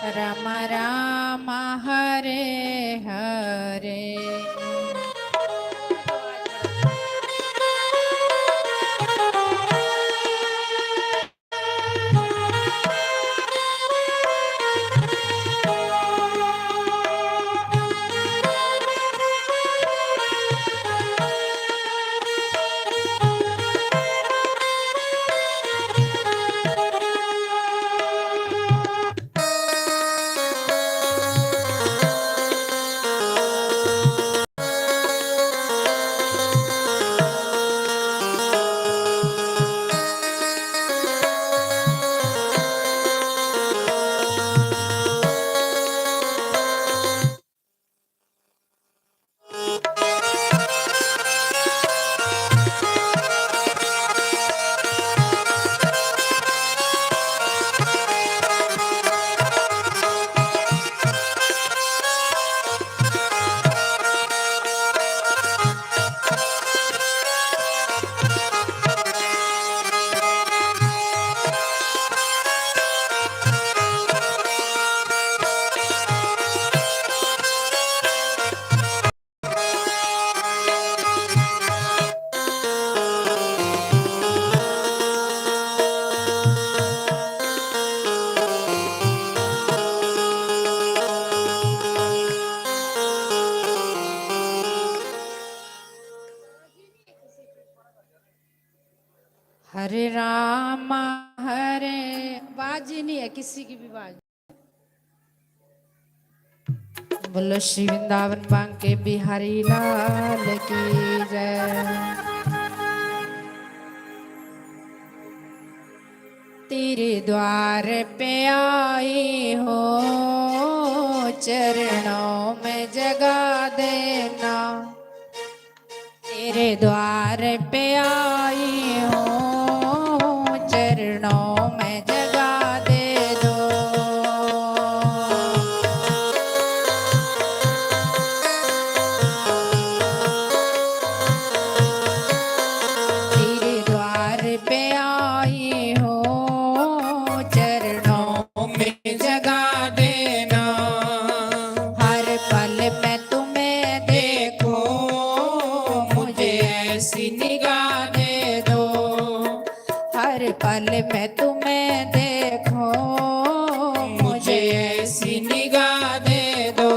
राम राम हरे हरे। हरे राम हरे। बाज ही नहीं है किसी की भी बाज। बोलो श्री वृंदावन बांके बिहारी लाल की जय। तेरे द्वार पे आई हो, चरणों में जगा देना। तेरे द्वार पे आई हो, चरणों में जगा दे दो। तेरे द्वार पे आई हो, चरणों में जगा देना। हर पल मैं तुम्हें देखो, मुझे ऐसी निगाह दे दो। हर पल मैं तुम्हें देखो, मुझे ऐसी निगाह दे दो।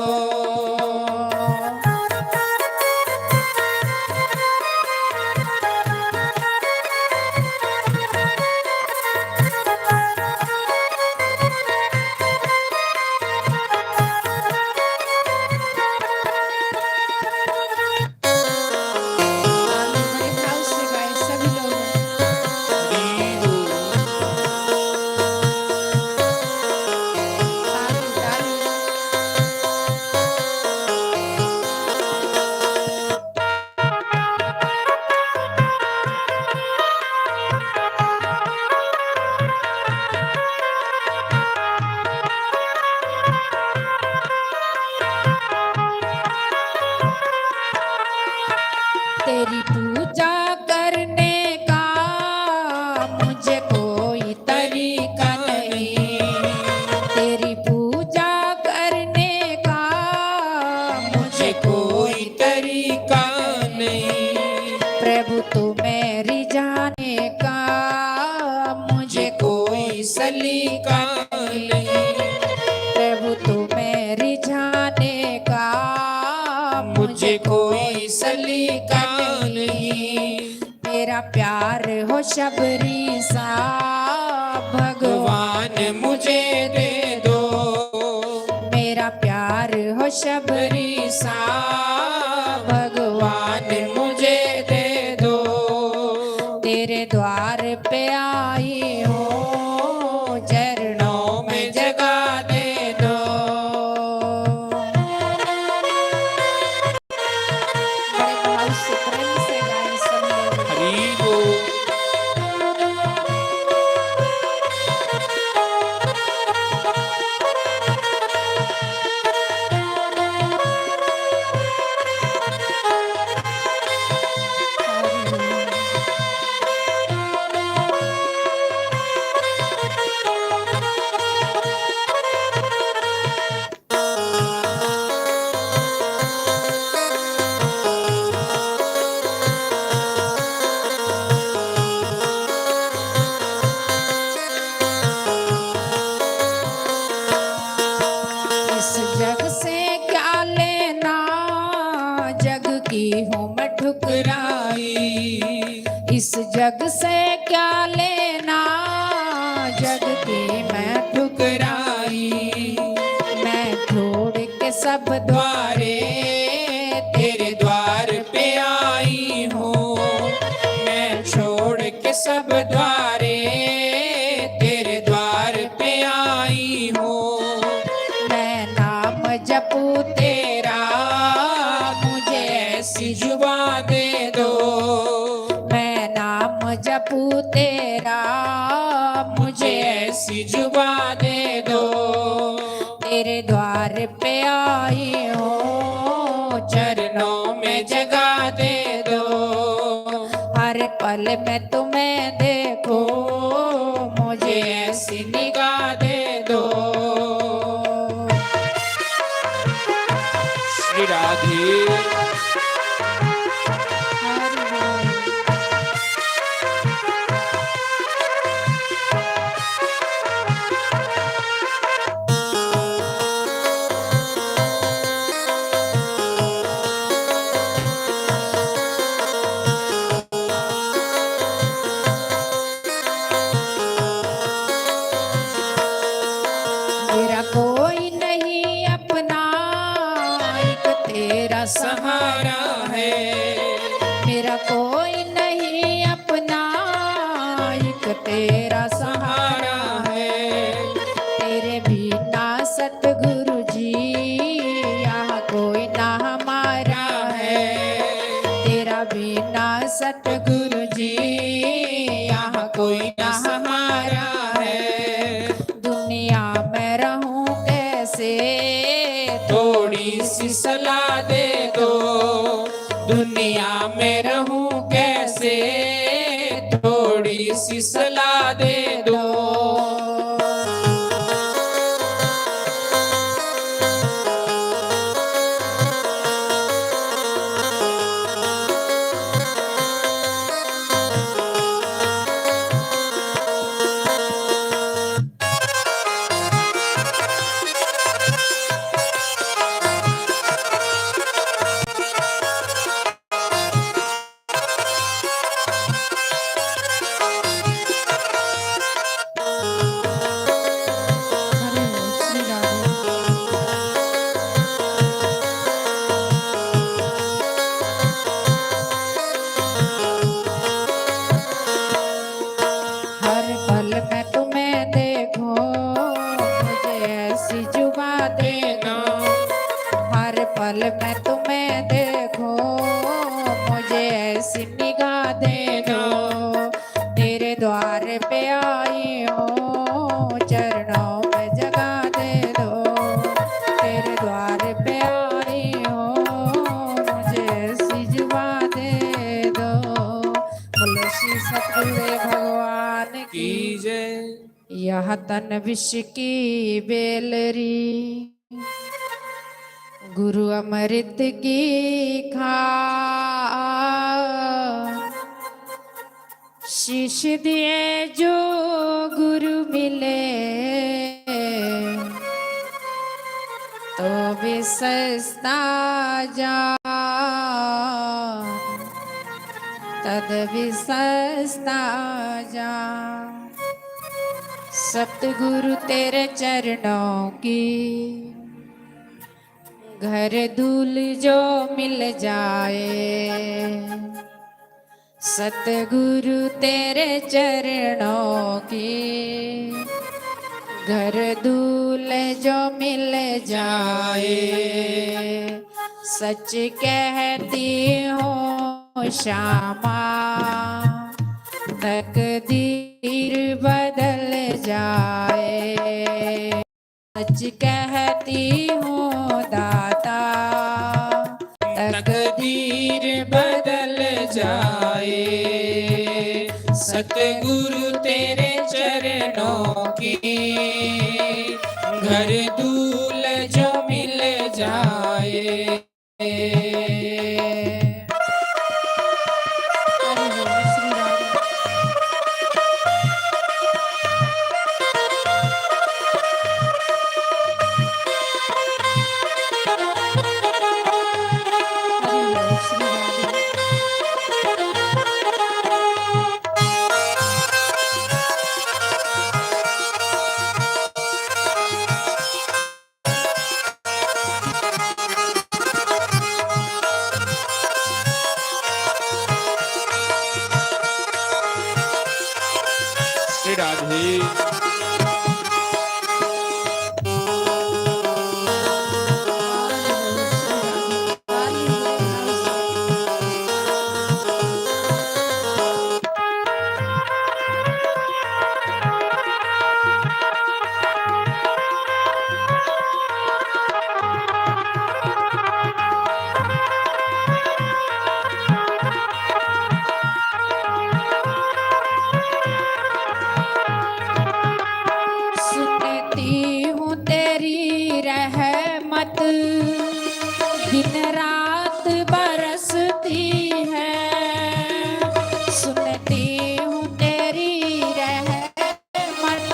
बड़े भाव से गाए सभी लोग। ताली ताली। तेरी पूजा करने का मुझे कोई तरीका नहीं। तेरी पूजा करने का मुझे कोई तरीका नहीं। प्रभु तू मेरी जाने का मुझे कोई सलीका नहीं। प्रभु तू मेरी जाने का मुझे कोई सलीका नहीं। मेरा प्यार हो शबरी सा, भगवान मुझे दे दो। मेरा प्यार हो शबरी सा, भगवान मुझे दे दो। तेरे द्वार पे आई हो, चरणों में जगा दे दो। बड़े भाव से प्रेम से गाए सब लोग। हरि बोल। जग से क्या लेना, जग की मैं ठुकराई। मैं छोड़ के सब द्वारे तेरे द्वार पे आई हूँ। मैं छोड़ के सब द्वारे तेरे द्वार पे आई हूँ। मैं नाम जपू तेरा, मुझे ऐसी जुबान दे दो। मैं नाम जपू तेरा, मुझे ऐसी जुबान दे दो। तेरे द्वार पे आई हूँ, चरणों में जगह दे दो। हर पल में तुम्हें देखो, मुझे ऐसी निगाह दे दो। श्री राधे। मेरा कोई नहीं अपना, एक तेरा सहारा है। मेरा कोई नहीं अपना, एक तेरा सहारा है। तेरे बिना सतगुरु जी यहाँ कोई ना हमारा है। तेरा बिना सतगुरु जी यहाँ कोई ना हमारा है। दुनिया में रहूं कैसे, थोड़ी सी सलाह दे दो। दुनिया में रहूं कैसे, थोड़ी सी सलाह दे दो। हर पल में तुम्हें देखो, मुझे ऐसी जुबा देना। हर पल में तुम्हें देखो, मुझे ऐसी निगाह देना। तेरे द्वार पे आई हूँ, चरणों में जगह दे दो। तेरे द्वार पे आई हूँ, मुझे ऐसी जुबा दे दो। बोलो श्री सतगुरु भगवान की जय। यह तन विष की बेलरी, गुरु अमृत की खा। शीश दिए जो गुरु मिले, तो विसस्ता जा तद विसस्ता जा। सतगुरु तेरे चरणों की घर धूल जो मिल जाए। सतगुरु तेरे चरणों की घर धूल जो मिल जाए। सच कहती हूँ श्यामा, तकदीर बदल जाए। सच कहती हूँ दाता, तकदीर बदल जाए। सतगुरु तेरे चरणों की घर धूल जो मिल जाए। रहमत दिन रात बरसती है, सुनती हूँ तेरी रहमत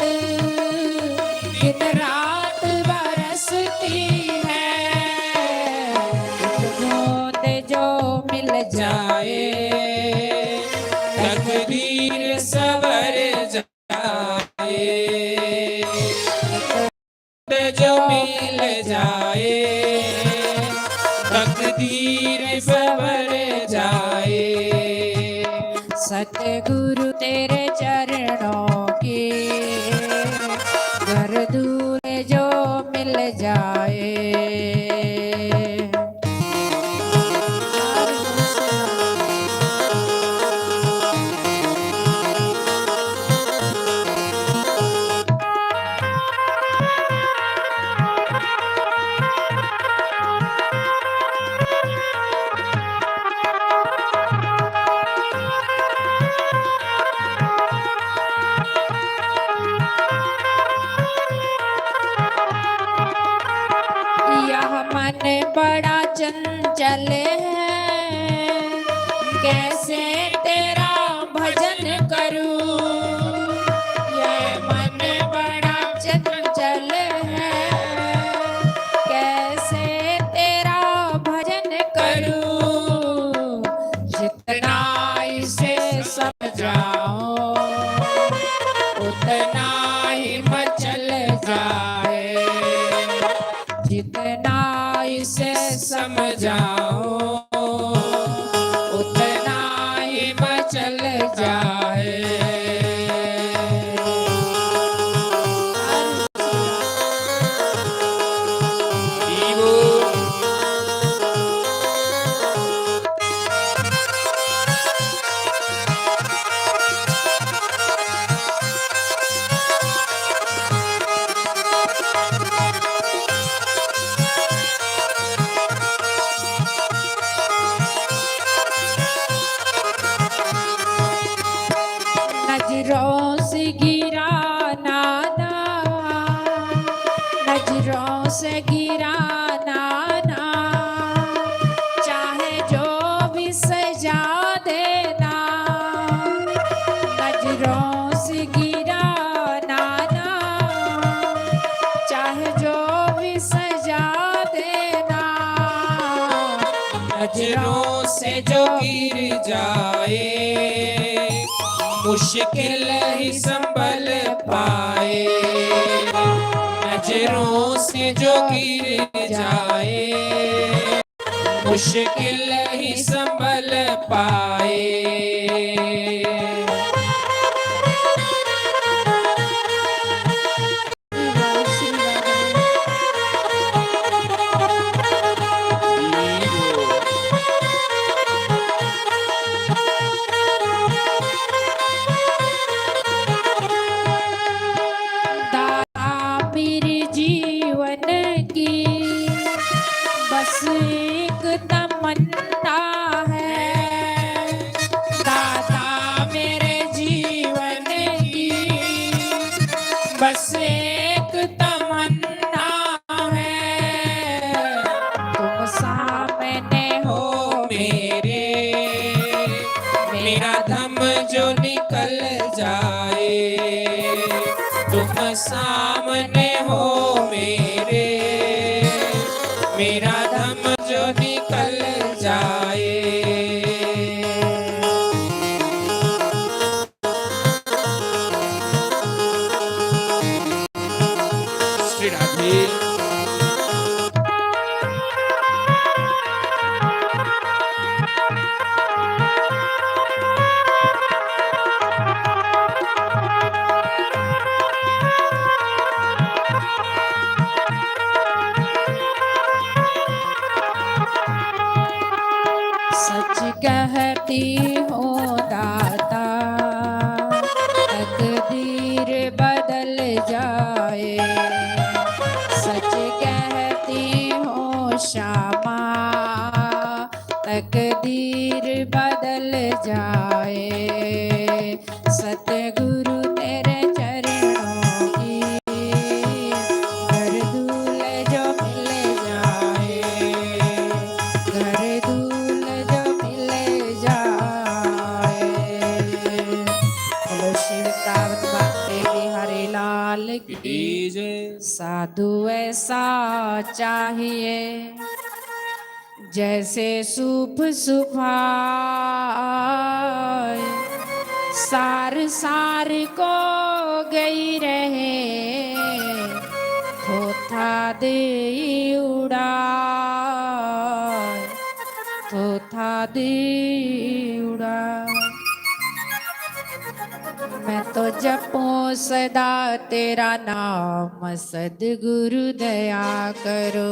दिन रात बरसती है। बूंद जो मिल जाए तकदीर सवर जाए, जो मिल जाए तकदीर सवर जाए। सतगुरु तेरे चरणों की घर दूर जो मिल जाए। यह मन बड़ा चंचल है, कैसे तेरा भजन करूं। यह मन बड़ा चंचल है, कैसे तेरा भजन करूं। जितना इसे समझाऊं उतना ही मचल जाए, जितना इसे समझाओ उतना ही मचल जाए। जीवो नजरों से गिरा नाना, नजरों से गिरा नाना, चाहे जो भी सजा देना। नजरों से गिरा नाना, चाहे जो भी सजा देना। नजरों से जो गिर जाए मुश्किल ही संभल पाए। नजरों से जो गिर जाए मुश्किल ही संभल पाए। दाता मेरे जीवन की बस एक तमन्ना है। दाता मेरे जीवन की बस एक तमन्ना है। तुम सामने हो मेरे मेरा दम जो निकल जाए। तुम सामने हो मेरे मेरा दम जो निकल जाए। श्री राधे। सच कहती हूँ दाता, तकदीर बदल जाए। सच कहती हूँ श्यामा, तकदीर बदल जाए। सतगुरु तेरे चरणों की हर धूल जो ऐसा चाहिए जैसे सूप सुभाए, सार सार को गई रहे, थोथा दे उड़ाए, थोथा दे उड़ाए। मैं तो जपूं सदा तेरा नाम, सद्गुरु दया करो।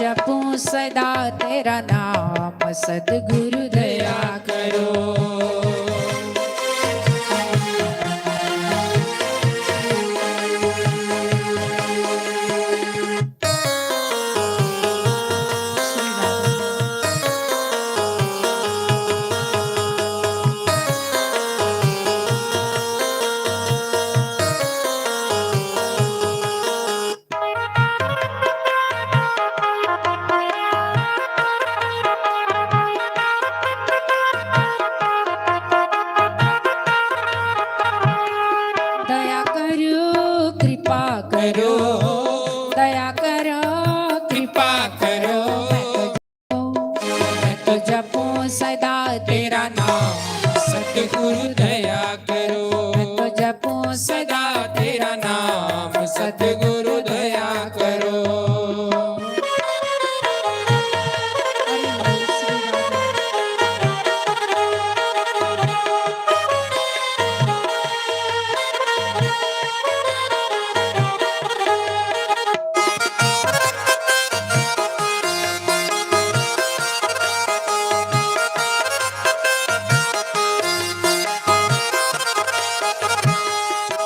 जपूं सदा तेरा नाम, सद्गुरु दया करो। दया करो कृपा करो, दया करो कृपा करो। मैं तो जपूं सदा तेरा नाम, सतगुरु दया करो। मैं तो जपूं सदा तेरा नाम, सतगुरु दया करो।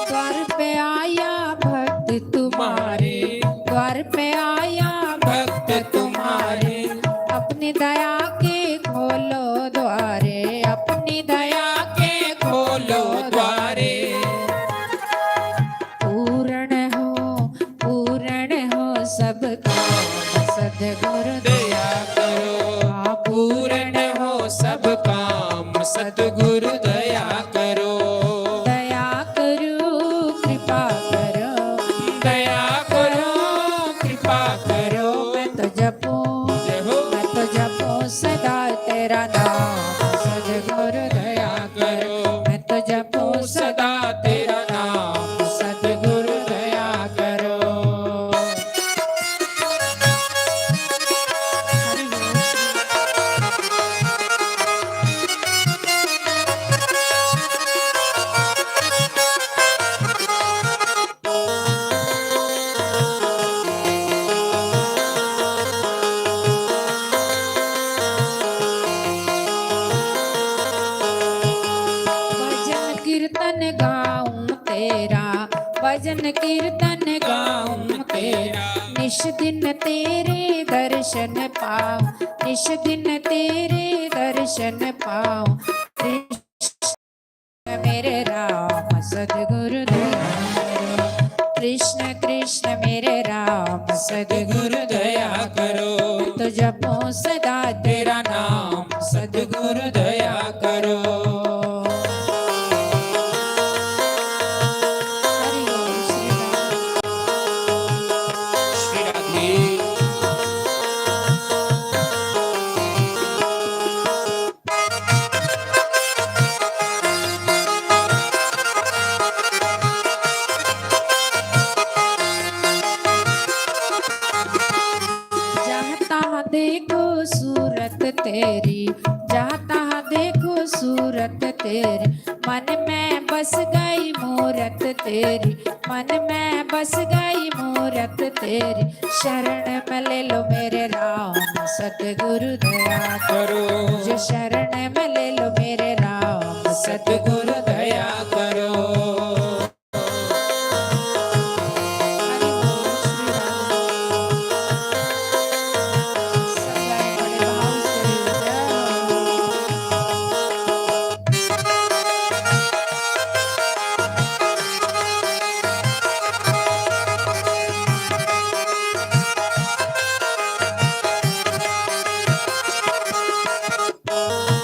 द्वार पे आया भक्त तुम्हारे, द्वार पे आया भक्त तुम्हारे, अपनी दया के खोलो द्वारे, अपनी दया के खोलो द्वारे। पूर्ण हो सब काम, सद्गुरु दया करो। पूर्ण हो सब काम, सतगुरु दया करो। दया करो कृपा करो, दया करो कृपा करो। मैं तो जपूं, जय हो। मैं तो जपूं सदा तेरा नाम, सद्गुरु दया करो। मैं तो जपूं सदा तेरा नाम, सतगुरु दया करो। हरि बोल श्री भजन कीर्तन गाऊं तेरा, भजन कीर्तन गाऊं तेरा, निश दिन तेरे दर्शन पाऊं, निश दिन तेरे दर्शन पाऊं। कृष्ण मेरे राम सद्गुरु दया करो, कृष्ण कृष्ण मेरे राम सद्गुरु दया करो। तो जपो सदा तेरा नाम, सतगुरु दया करो। हरि ओम श्री राम। श्री राधे। जहाँ तहाँ देखो सूरत तेरी, जहाँ तहाँ देखो सूरत तेरी, मन में बस गई मूरत तेरी, मन में बस गई मूरत तेरी। शरण में ले लो मेरे राम सतगुरु दया करो। जो शरण में ले लो मेरे राम सतगुरु दया करो। हरि बोल श्री राम। सब गाए बड़े भाव से जय हो।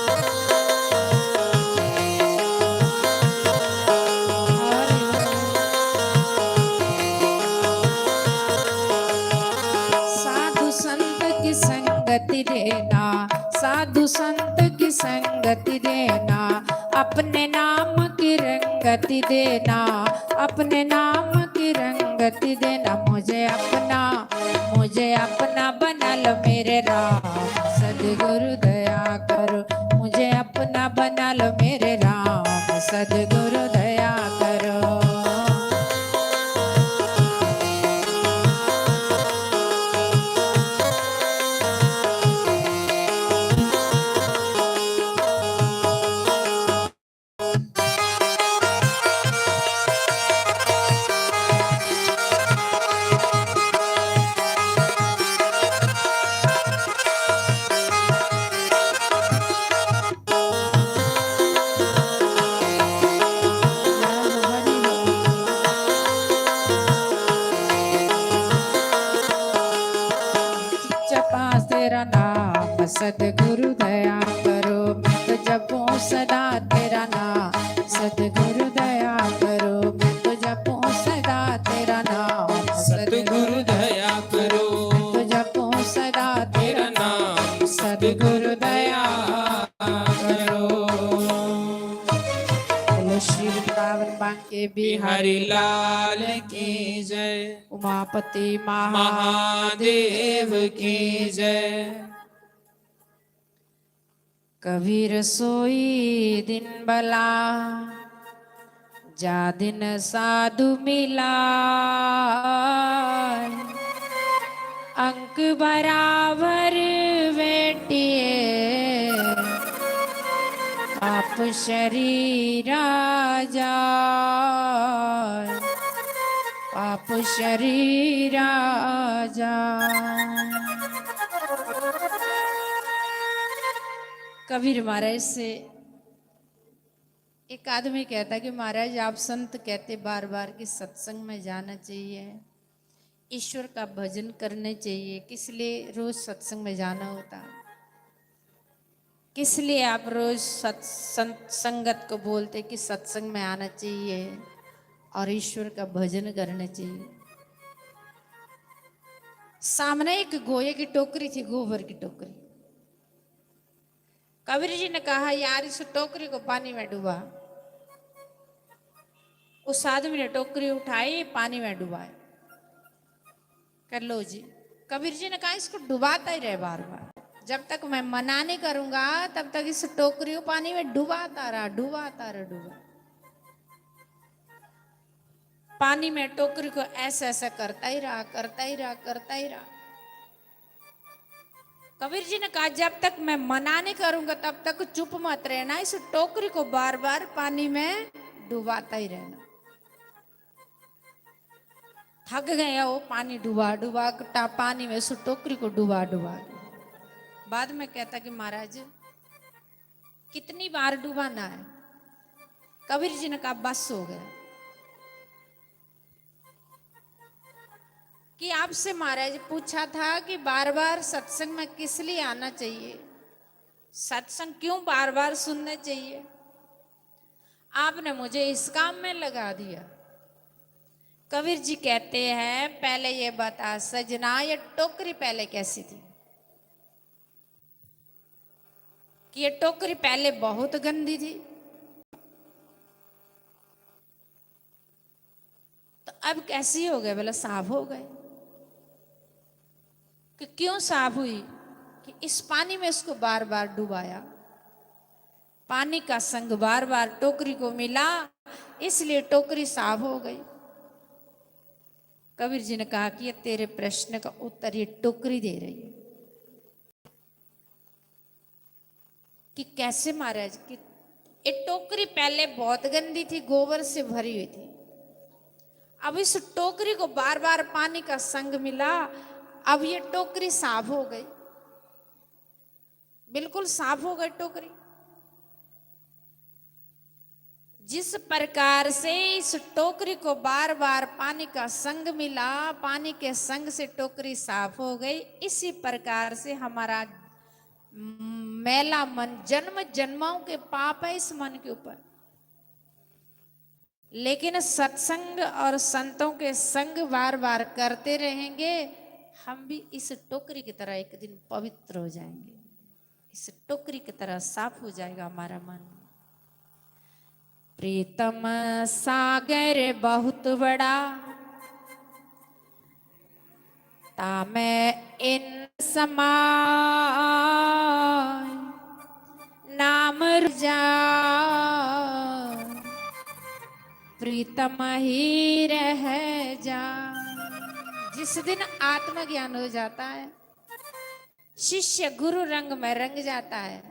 साधु संत की संगति देना, अपने नाम की रंगति देना, अपने नाम की रंगति देना। मुझे अपना बना लो मेरे राम, सद्गुरु दया करो। मुझे अपना बना लो मेरे राम, सद्गुरु दया करो। जपा तेरा नाम सद्गुरु दया करो, तो जपो सदा तेरा नाम सद्गुरु दया करो, तो जपो सदा तेरा नाम सतगुरु दया करो, तो जपो सदा तेरा नाम सतगुरु दया करो। बोलो श्री वृंदावन बांके बिहारी बिहारी लाल की जय, उमापति महा महादेव की जय। कबीर सोई दिन भला, जा दिन साधु मिला, अंक बराबर बेटिए, आप शरीर जाए, आप शरीर जाए। कबीर महाराज से एक आदमी कहता कि महाराज आप संत कहते बार बार कि सत्संग में जाना चाहिए, ईश्वर का भजन करने चाहिए, किस लिए रोज सत्संग में जाना होता? किस लिए आप रोज संगत को बोलते कि सत्संग में आना चाहिए और ईश्वर का भजन करना चाहिए? सामने एक गोये की टोकरी थी, गोबर की टोकरी। कबीर जी ने कहा यार इस टोकरी को पानी में डुबा। उस आदमी ने टोकरी उठाई, पानी में डुबाई। कर लो जी। कबीर जी ने कहा इसको डुबाता ही रहे बार बार, जब तक मैं मना नहीं करूंगा तब तक इस टोकरी को पानी में डुबाता रहा, डुबाता रहा, डुबा। पानी में टोकरी को ऐसा ऐसा करता ही रहा, करता ही रहा, करता ही रहा। कबीर जी ने कहा जब तक मैं मना नहीं करूंगा तब तक चुप मत रहना, इस टोकरी को बार बार पानी में डुबाता ही रहना। थक गया वो, पानी डुबा डुबा पानी में उस टोकरी को डुबा डुबा। बाद में कहता कि महाराज कितनी बार डुबाना है? कबीर जी ने कहा बस हो गया। कि आपसे महाराज पूछा था कि बार बार सत्संग में किस लिए आना चाहिए, सत्संग क्यों बार बार सुनना चाहिए? आपने मुझे इस काम में लगा दिया। कबीर जी कहते हैं पहले ये बता सजना, ये टोकरी पहले कैसी थी? कि ये टोकरी पहले बहुत गंदी थी, तो अब कैसी हो गई? बोला साफ हो गए। कि क्यों साफ हुई? कि इस पानी में इसको बार बार डुबाया, पानी का संग बार बार टोकरी को मिला, इसलिए टोकरी साफ हो गई। कबीर जी ने कहा कि ये तेरे प्रश्न का उत्तर ये टोकरी दे रही है। कि कैसे महाराज? कि ये टोकरी पहले बहुत गंदी थी, गोबर से भरी हुई थी। अब इस टोकरी को बार बार पानी का संग मिला, अब ये टोकरी साफ हो गई, बिल्कुल साफ हो गई टोकरी। जिस प्रकार से इस टोकरी को बार बार पानी का संग मिला, पानी के संग से टोकरी साफ हो गई, इसी प्रकार से हमारा मैला मन जन्म जन्मों के पाप है इस मन के ऊपर। लेकिन सत्संग और संतों के संग बार बार करते रहेंगे, हम भी इस टोकरी की तरह एक दिन पवित्र हो जाएंगे। इस टोकरी की तरह साफ हो जाएगा हमारा मन। प्रीतम सागर बहुत बड़ा, तामे इन समाय नाम जाय, प्रीतम ही रह जा। जिस दिन आत्मज्ञान हो जाता है, शिष्य गुरु रंग में रंग जाता है,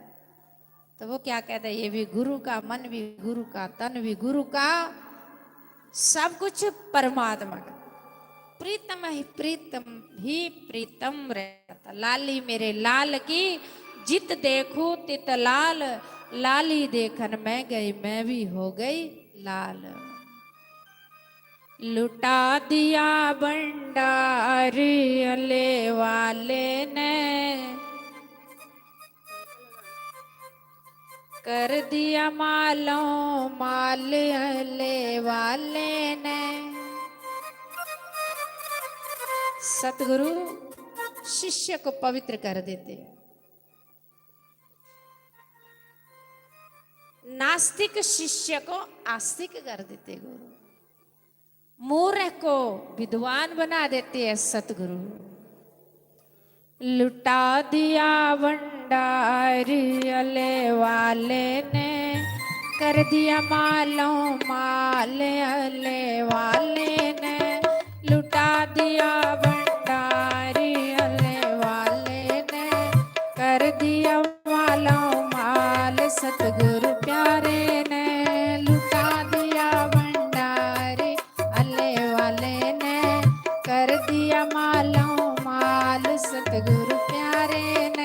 तो वो क्या कहता है, ये भी गुरु का, मन भी गुरु का, तन भी गुरु का, सब कुछ परमात्मा का। प्रीतम ही प्रीतम रहता। लाली मेरे लाल की जित देखूं तित लाल, लाली देखन मैं गई मैं भी हो गई लाल। लुटा दिया भंडार अले वाले ने, कर दिया मालों माल अले वाले ने। सतगुरु शिष्य को पवित्र कर देते, नास्तिक शिष्य को आस्तिक कर देते गुरु, मूर्ख को विद्वान बना देते हैं सतगुरु। लुटा दिया भंडार अले वाले ने, कर दिया मालों माल अले वाले ने। लुटा दिया भंडार अले वाले ने, कर दिया मालों माल सतगुरु प्यारे ने। लुटा दिया भंडार अले वाले ने, कर दिया मालों माल सतगुरु प्यारे ने।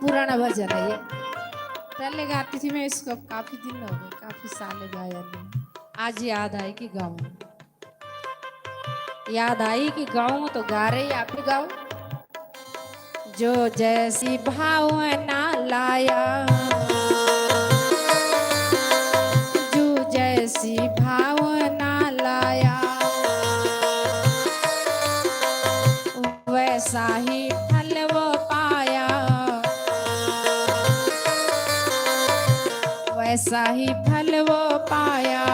पुराना भजन है ये, पहले गाती थी मैं इसको, काफी दिन हो गए, काफी साल गाया नहीं। आज याद आई कि गाऊं, याद आई कि गाऊं तो गा रही, आप भी गाओ। जो जैसी भावना लाया, जो जैसी भावना लाया, वैसा ही फल वो पाया, वैसा ही फल वो पाया।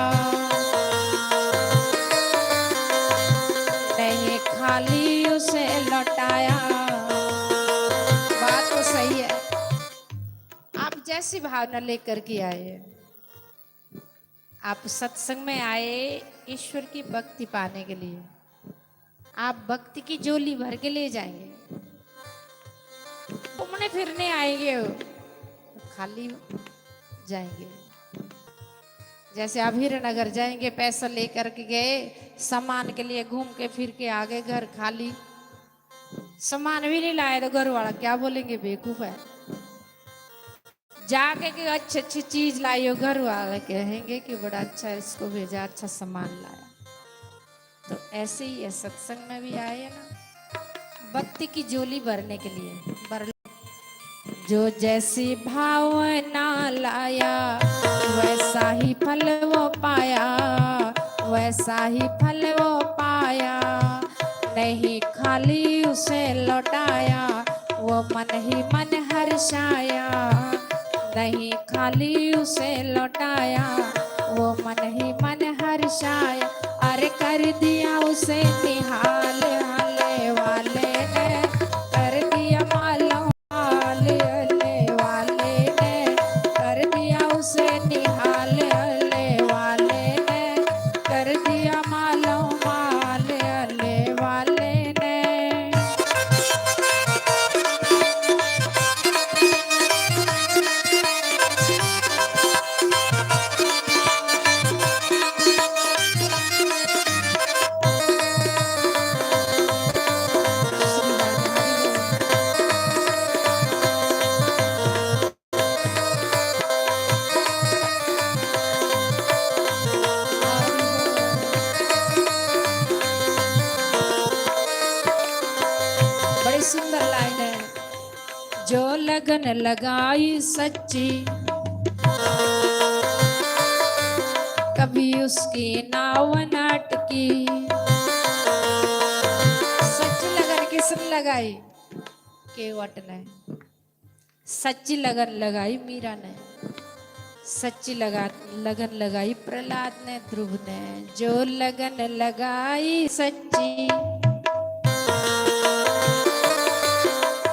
नहीं खाली उसे लौटाया। बात तो सही है, आप जैसी भावना लेकर के आए, आप सत्संग में आए ईश्वर की भक्ति पाने के लिए, आप भक्ति की झोली भर के ले जाएंगे, घूमने फिरने आएंगे खाली जाएंगे। जैसे आप हीरानगर जाएंगे, पैसा लेकर के गए, सामान के लिए घूम के फिर के आ गए घर खाली, सामान भी नहीं लाए, तो घर वाला क्या बोलेंगे, बेवकूफ है। जाके के अच्छी अच्छी चीज लाई हो, घर वाले कहेंगे कि बड़ा अच्छा इसको भेजा, अच्छा सामान लाया। तो ऐसे ही है, सत्संग में भी आए हैं ना, भक्ति की झोली भरने के लिए भर। जो जैसी भावना लाया, वैसा ही फल वो पाया, वैसा ही फल वो पाया। नहीं खाली उसे लौटाया, वो मन ही मन हर्षाया। नहीं खाली उसे लौटाया, वो मन ही मन हर्षाया। अरे कर दिया उसे निहाल हाले वाले ने, कर दिया मालों माल अले वाले ने, कर दिया उसे निहाल अले वाले ने, कर दिया मालों माल अले वाले ने। जो लगन लगाई सच्ची, कभी उसकी नाव न अटकी। सच्ची लगन किसने लगाई? केवट ने। सच्ची लगन लगाई मीरा ने। सच्ची लगन लगाई प्रहलाद ने, ध्रुव ने। जो लगन लगाई सच्ची,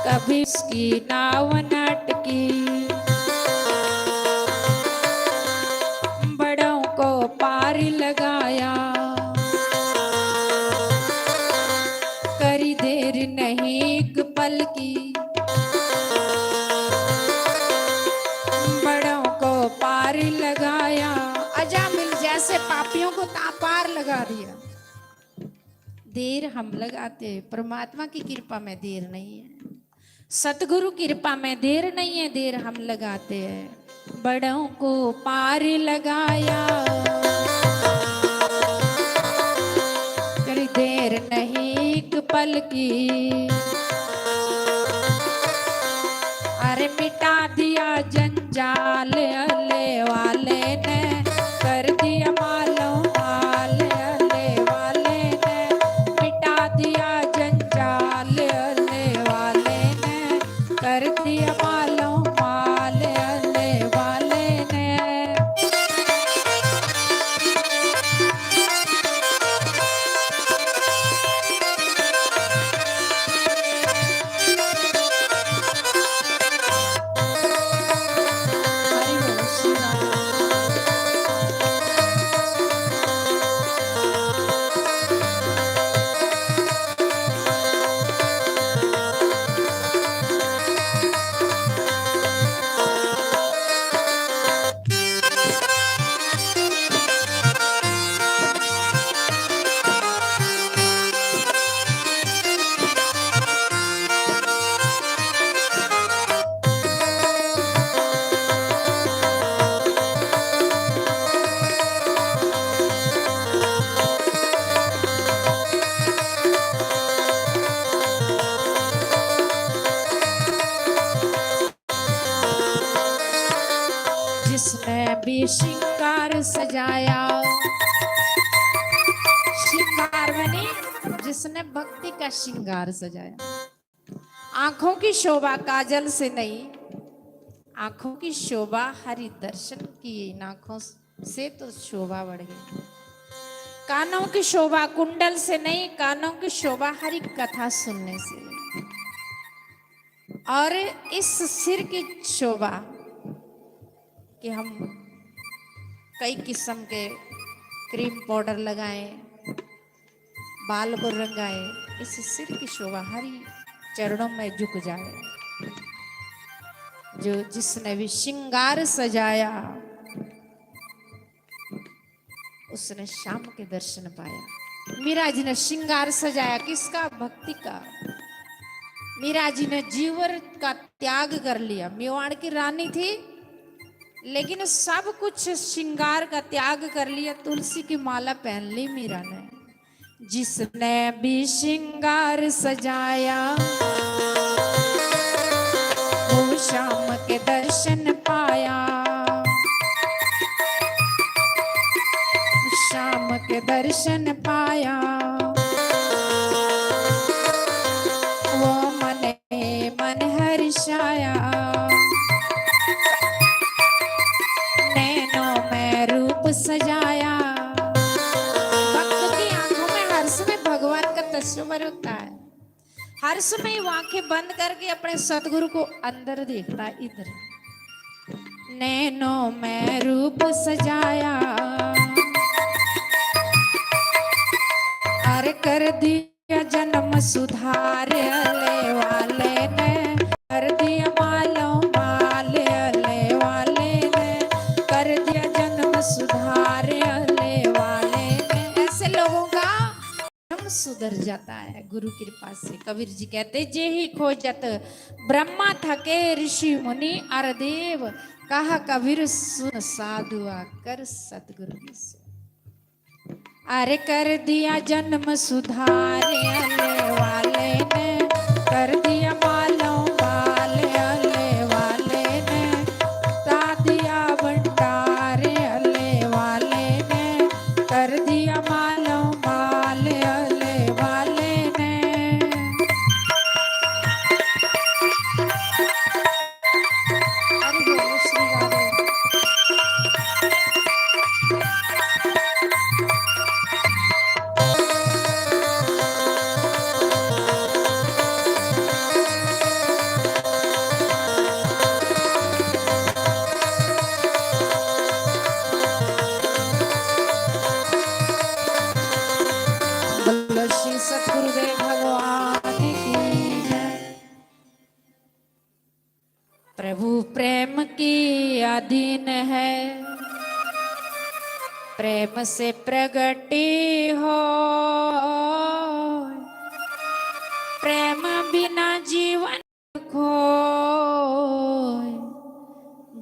कभी उसकी नाव न अटकी। बड़ों को पार लगाया, करी देर नहीं एक पल की। बड़ों को पार लगाया, अजामिल जैसे पापियों को पार लगा दिया। देर हम लगाते, परमात्मा की कृपा में देर नहीं है। सतगुरु कृपा में देर नहीं है, देर हम लगाते हैं। बड़ों को पार लगाया, करी देर नहीं एक पल की। अरे मिटा दिया जंजाल अल्ले वाले ने, कर दिया मालूम हाल अल्ले वाले ने। मिटा दिया जंजाल अल्ले वाले ने, कर दिया मालूम हाल अल्ले वाले ने। हरि बोल श्री राम। जिसने भी श्रृंगार सजाया, श्रृंगार बनी जिसने भक्ति का श्रृंगार सजाया। आंखों की शोभा काजल से नहीं, आंखों की शोभा हरि दर्शन की इन आंखों से तो शोभा बढ़ गई। कानों की शोभा कुंडल से नहीं, कानों की शोभा हरि कथा सुनने से। और इस सिर की शोभा कि हम कई किस्म के क्रीम पाउडर लगाएं, बाल को रंगाएं, इस सिर की शोभा हरि चरणों में झुक जाए। जो जिसने भी श्रृंगार सजाया, उसने श्याम के दर्शन पाया। मीरा जी ने श्रृंगार सजाया किसका? भक्ति का। मीरा जी ने जीवन का त्याग कर लिया। मेवाड़ की रानी थी, लेकिन सब कुछ श्रृंगार का त्याग कर लिया। तुलसी की माला पहन ली मीरा ने। जिसने भी श्रृंगार सजाया, वो श्याम के दर्शन पाया। श्याम के दर्शन पाया। वो मन मन हर्षाया। नैनों में रूप सजाया। भक्त की आंखों में हर्ष में भगवान का तस्वीर होता है। हर्ष में वो आंखें बंद करके अपने सतगुरु को अंदर देखता है। इधर नैनों में रूप सजाया, अरे कर दिया जन्म सुधार अले वाले ने। कर दिया मालूम माल अले वाले ने। कर दिया जन्म सुधार अले वाले ने। ऐसे लोगों का जन्म सुधर जाता है गुरु कृपा से। कबीर जी कहते जे ही खोजत ब्रह्मा थके ऋषि मुनि अर देव। कहा कबीर सुन साधुआ कर सतगुरु की सुन। अरे कर दिया जन्म सुधार अले वाले ने। कर दिया मालूम माल प्रभु प्रेम की अधीन है, प्रेम से प्रगटी हो, प्रेम बिना जीवन खो,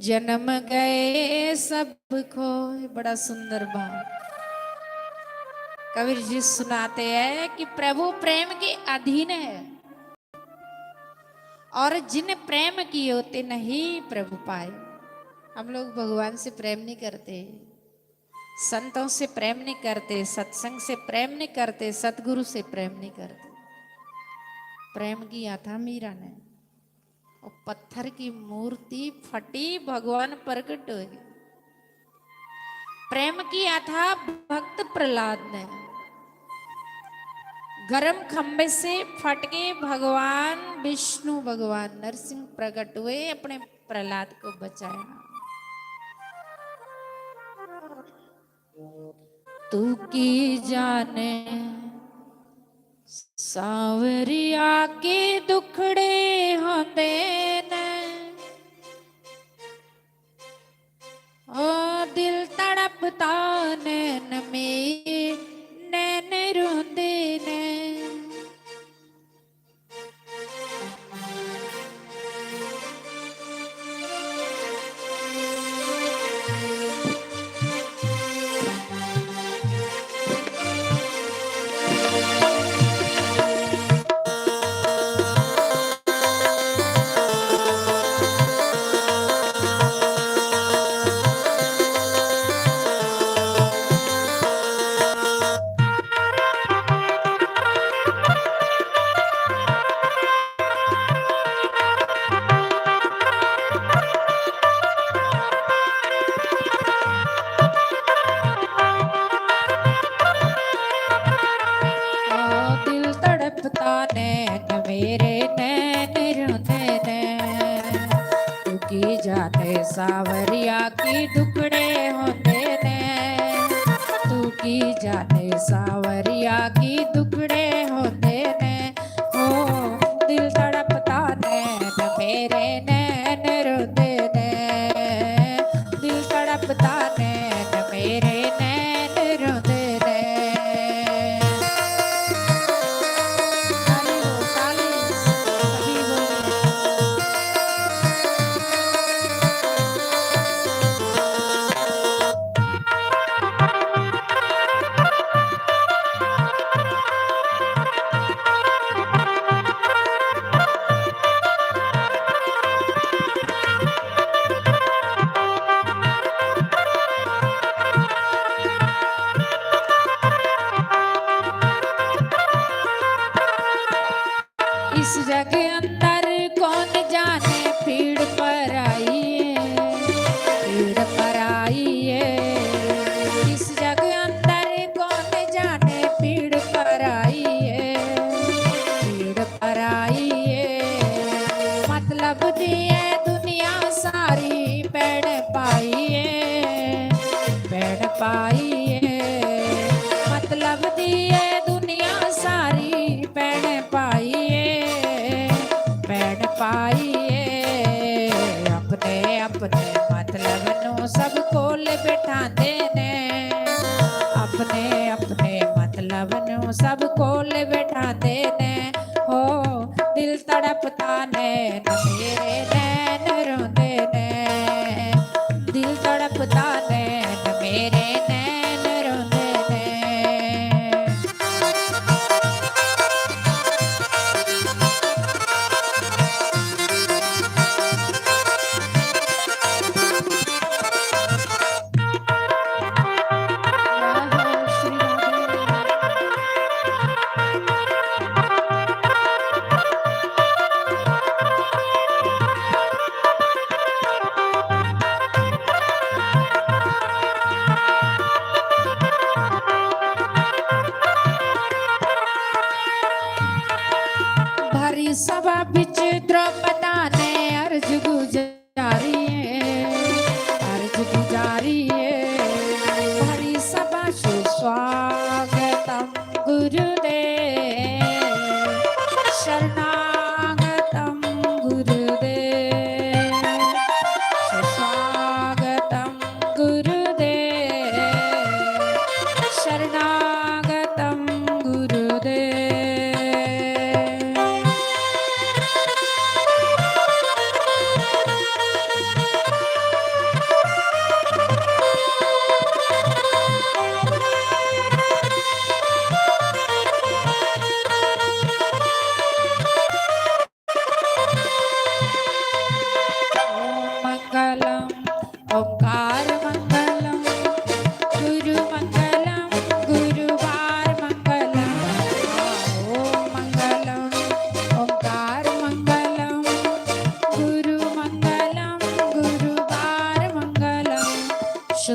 जन्म गए सब खो। बड़ा सुंदर भाव कबीर जी सुनाते हैं कि प्रभु प्रेम के अधीन है और जिन प्रेम किए होते नहीं प्रभु पाए। हम लोग भगवान से प्रेम नहीं करते, संतों से प्रेम नहीं करते, सत्संग से प्रेम नहीं करते, सतगुरु से प्रेम नहीं करते। प्रेम किया था मीरा ने, और पत्थर की मूर्ति फटी, भगवान प्रकट हो गए। प्रेम किया था भक्त प्रहलाद ने, गरम खंबे से फटके भगवान विष्णु भगवान नरसिंह प्रकट हुए, अपने प्रहलाद को बचाया। तू की जाने सावरिया के दुखड़े होंदे ने, ओ दिल तड़पता नैन में नैन रोंदे ने। नैन मेरे नैन रोंदे ने, तू की जाते सावरिया की दुखड़े होंदे ने, तू की जाते सावरिया की दुखड़े होंदे ने। ओ दिल तड़पता नैन मेरे नैन रोंदे ने, दिल तड़पता नैन मेरे नैन रोंदे ने। इस जग अंदर कौन जाने भीड़ पर आई है, भीड़ पर आई है। इस जग अंदर कौन जाने भीड़ पर आई है, भीड़ पर आई है। मतलब दिए दुनिया सारी पैड़ पाई है, पैड़ पाई है। मतलब दिए दुनिया सारी पैड़ पाई है, पैड़ पाई है। अपने अपने मतलब नु सब कोल बिठांदे ने, अपने अपने मतलब नु सब कोल बिठांदे ने। हो दिल तड़पता नैन मेरे नैन रोंदे ने, दिल तड़पता नैन मेरे नैन रोंदे ने। भरी सभा बिच द्रौपदा ने अर्ज गुजारी है, अर्ज गुजारी है। भरी सभा सुस्वागतम गुरुदेव, शरणागतम गुरुदेव।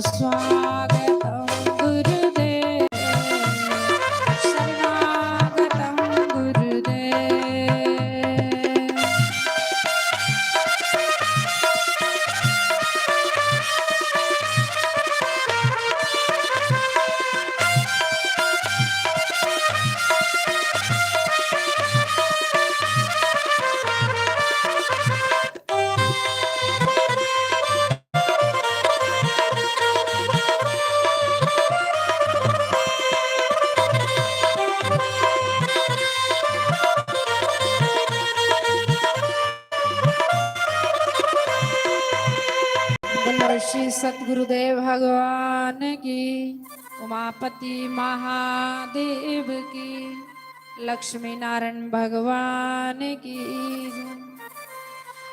स्वागतं गुरुदेव शरणागतं गुरुदेव। बोलो श्री सतगुरुदेव भगवान की, उमापति महादेव की, लक्ष्मी नारायण भगवान की जय।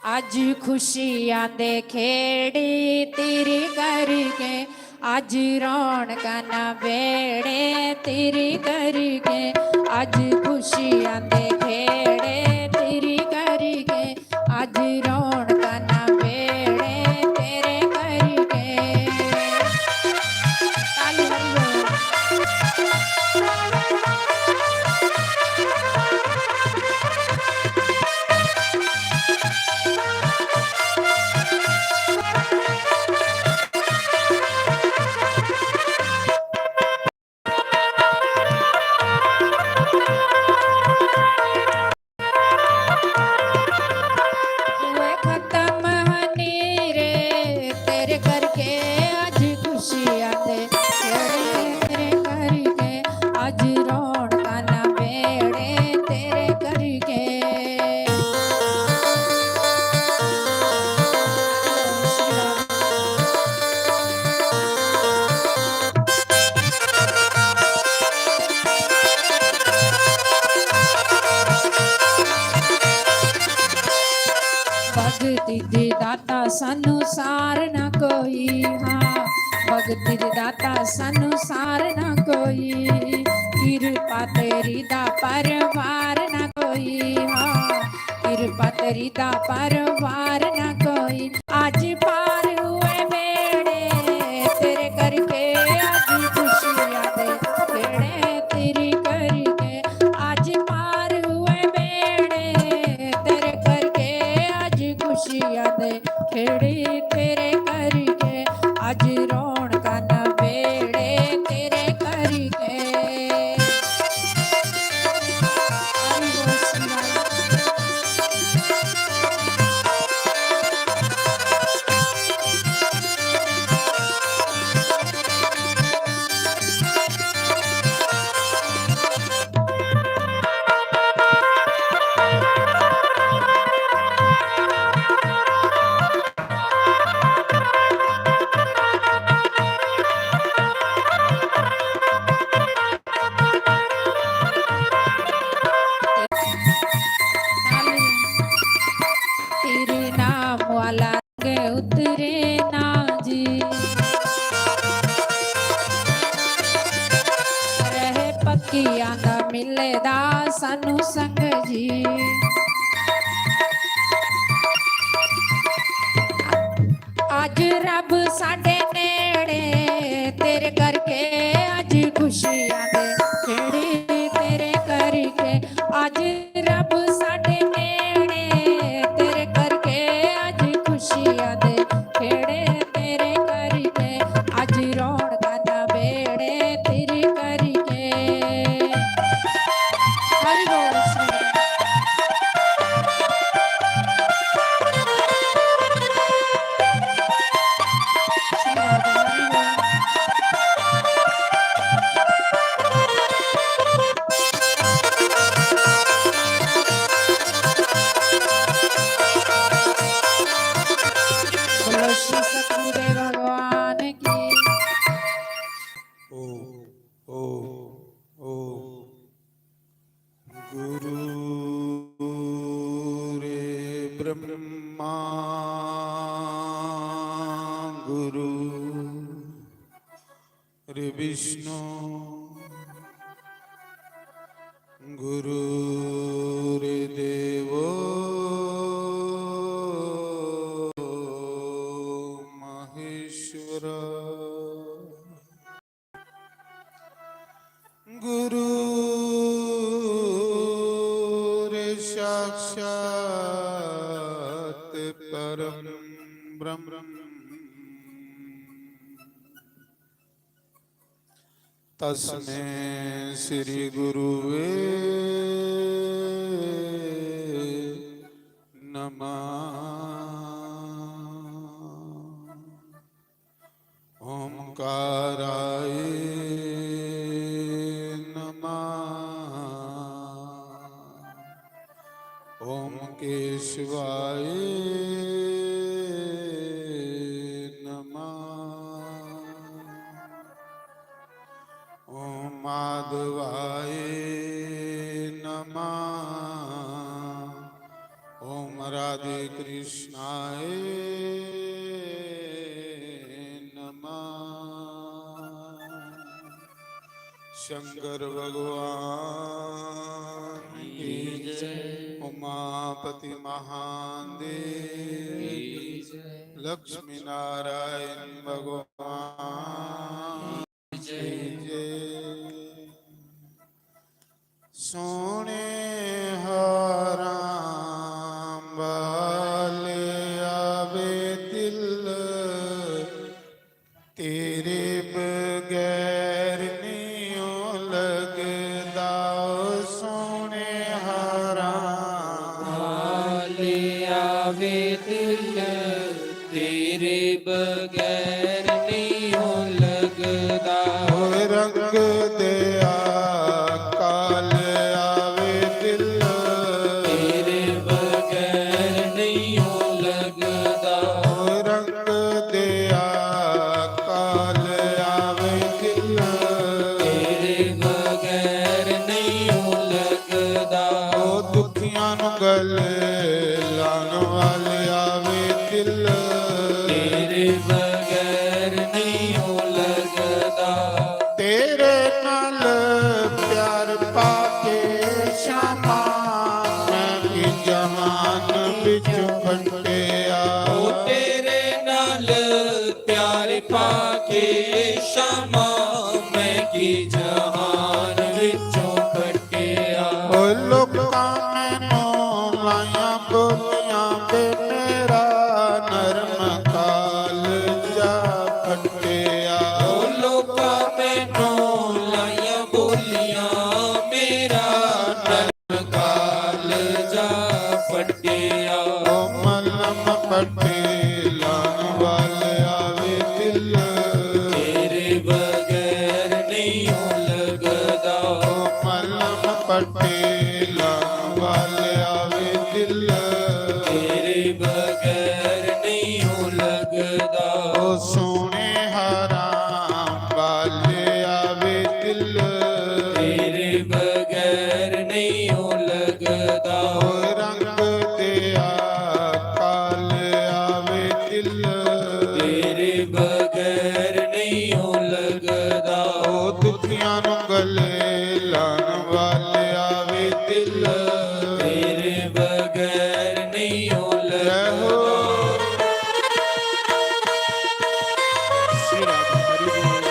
आज खुशियां दे खेड़ी तेरी करके, आज रौनकां ना बेड़े तेरी करके, आज खुशियां दे खेड़े तेरी करके, आज रौनकां ना बेड़े तेरे करके। ताली हरि बोल। हुए खत्म हनी रे तेरे करके, आज खुशियां दे खेड़े तेरे करके, आज रौनकां ना बेड़े तेरे करके। श्री राम। भगति दे दाता सानू सार ना कोई, हाँ भगति दे दाता सानू सार ना कोई, कृपा तेरी दा परवार ना कोई, हाँ कृपा तेरी दा परवार ना कोई। आज पार हुए बेड़े तेरे करके, आज खुशियां दे खेड़े तेरी करके, आज पार हुए बेड़े तेरे करके, आज खुशियां दे खेड़े तेरे करके, आज रौनकां ना बेड़े तेरे करके। हरि बोल श्री राम। तेरे नाम वाला के उतरे ना जी, रहे पक्कियां दा मिले दा सानू संग जी। आज रब साडे नेड़े तेरे करके, आज खुशियां दे खेड़े तेरे करके, आज रब साडे नेड़े तेरे करके, आज खुशियां दे खेड़े तेरे करके, आज रौनकां ना बेड़े तेरे करके। हरि बोल श्री राम। श्री राम हरि बोल। बोलो श्री सतगुरुदेव भगवान की। ओ ओ ओ गुरु रे ब्रह्मा गुरु रे विष्णु गुरु रे देवो महेश्वरा। परम ब्रह्म तस्मै श्री गुरुवे नमः। ओंकाराय नमः। ओम केशवाय नमः। ओम माधवाय नमः। ओम राधे कृष्णाय नमः। शंकर भगवान की जय। उमापति महादेव की जय। लक्ष्मी नारायण भगवान की जय। सोने हराम वाले आवे दिल तेरे बगैर नहीं लगदा। सोने हराम वाले आवे दिल तेरे बगैर नहीं हो लगदा। होए रंग दिया काल आवे दिल तेरे बगैर नहीं हो लगदा। होए रंग दिया काल आवे दिल तेरे बगैर नहीं हो लगदा। ओ दुखियां नू गले लाण वाले आवे दिल तेरे बगैर नहीं हो लगदा। तेरे नाल प्यार पाके शामा मैं भी जहान बिच फटिया। ओ तेरे नाल प्यार पाके शामा मैं की जहान विचों कटिया। ओ लोकां मैनू लाइयां बोलियां बे मेरा नरम काल जा फटिया। ओ लोका मैनू लाइयां बोलियां मेरा नरम काल जा फटिया। ओ मलम पट्टे लान वाले आवे दिल तेरे बगैर नहीं हो लगदा। ओ मलम पट्टे लान वाले आवे दिल तेरे बगैर नहीं हो लगदा। ओ सोने हराम वाले आवे दिल तेरे बगैर नहीं हो लगदा। ओ रंग दिया काल आवे दिल तेरे बगैर नहीं हो लगदा। ओ दुखियां नू गले लाण वाले आवे दिल तेरे बगैर नहीं हो जय लगदा। हो। श्री राधा हरि बोल।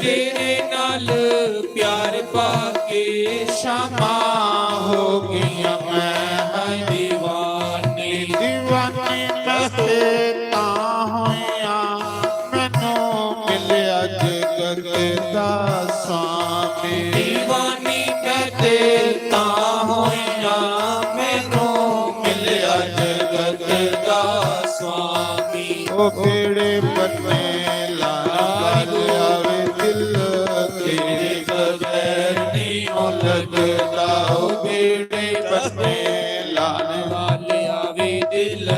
ਤੇਰੇ ਨਾਲ ਪਿਆਰ ਪਾ ਕੇ ਸ਼ਮਾ ਹੋ ਗਈਆਂ ਮੈਂ ਹੈ ਦੀਵਾਨੀ ਦੀਵਾਨੀ ਮੈਂ ਤੇ ਤਾਂ ਹੋਈਆਂ ਮੈਨੂੰ ਮਿਲਿਆ ਜਗਤ ਦਾ ਸੁਆਮੀ ਦੀਵਾਨੀ ਮੈਂ ਤੇ ਤਾਂ ਹੋਈਆਂ ਮੈਨੂੰ ਮਿਲਿਆ ਜਗਤ ਦਾ ਸੁਆਮੀ ਉਹ ਕਿਹੜੇ ਬੰਨੇ ਲਾਲ ਆਵੇ ਦਿਲ ਤੇਰੇ ਬਗੈਰ ਨਹੀਂ ਉਹ ਲੱਗਦਾ ਉਹ ਕਿਹੜੇ ਬੰਨੇ ਲਾਲ ਵਾਲੇ ਆਵੇ ਦਿਲ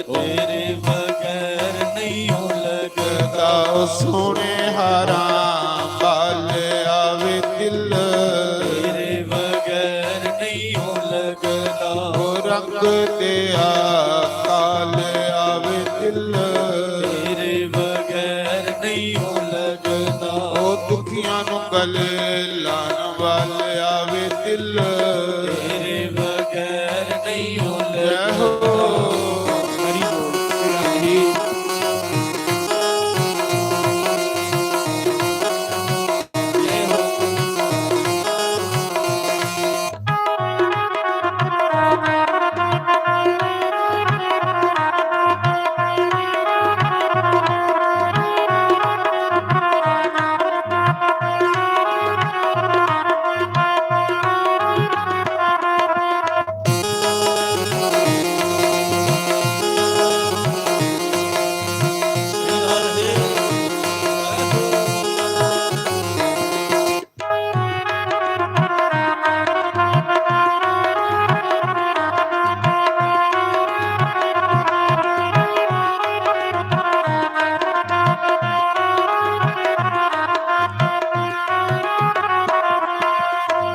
ਤੇਰੇ ਬਗੈਰ ਨਹੀਂ ਹੋ ਲੱਗਦਾ ਉਹ ਸੋਹਣੇ ਹਾਰਾਂ ਬਾਲ ਆਵੇ ਦਿਲ ਤੇਰੇ ਬਗੈਰ ਨਹੀਂ ਹੋ ਲੱਗਦਾ ਉਹ ਰੰਗ ਦਿਆ ਕਾਲ ਆਵੇ ਦਿਲ ਤੇਰੇ ਬਗੈਰ ਨਹੀਂ ਹੋ ਲੱਗਦਾ ਉਹ ਦੁਖੀਆਂ ਨੂੰ ਗਲੇ ਲਾਣ ਵਾਲ ਆਵੇ ਦਿਲ ਤੇਰੇ ਬਗੈਰ ਨਹੀਂ ਹੋ ਜੈ ਹੋ ਲੱਗਦਾ ਹਰੀ ਬੋਲ ਤੇਰਾ ਹੀ ਜੈ ਹੋ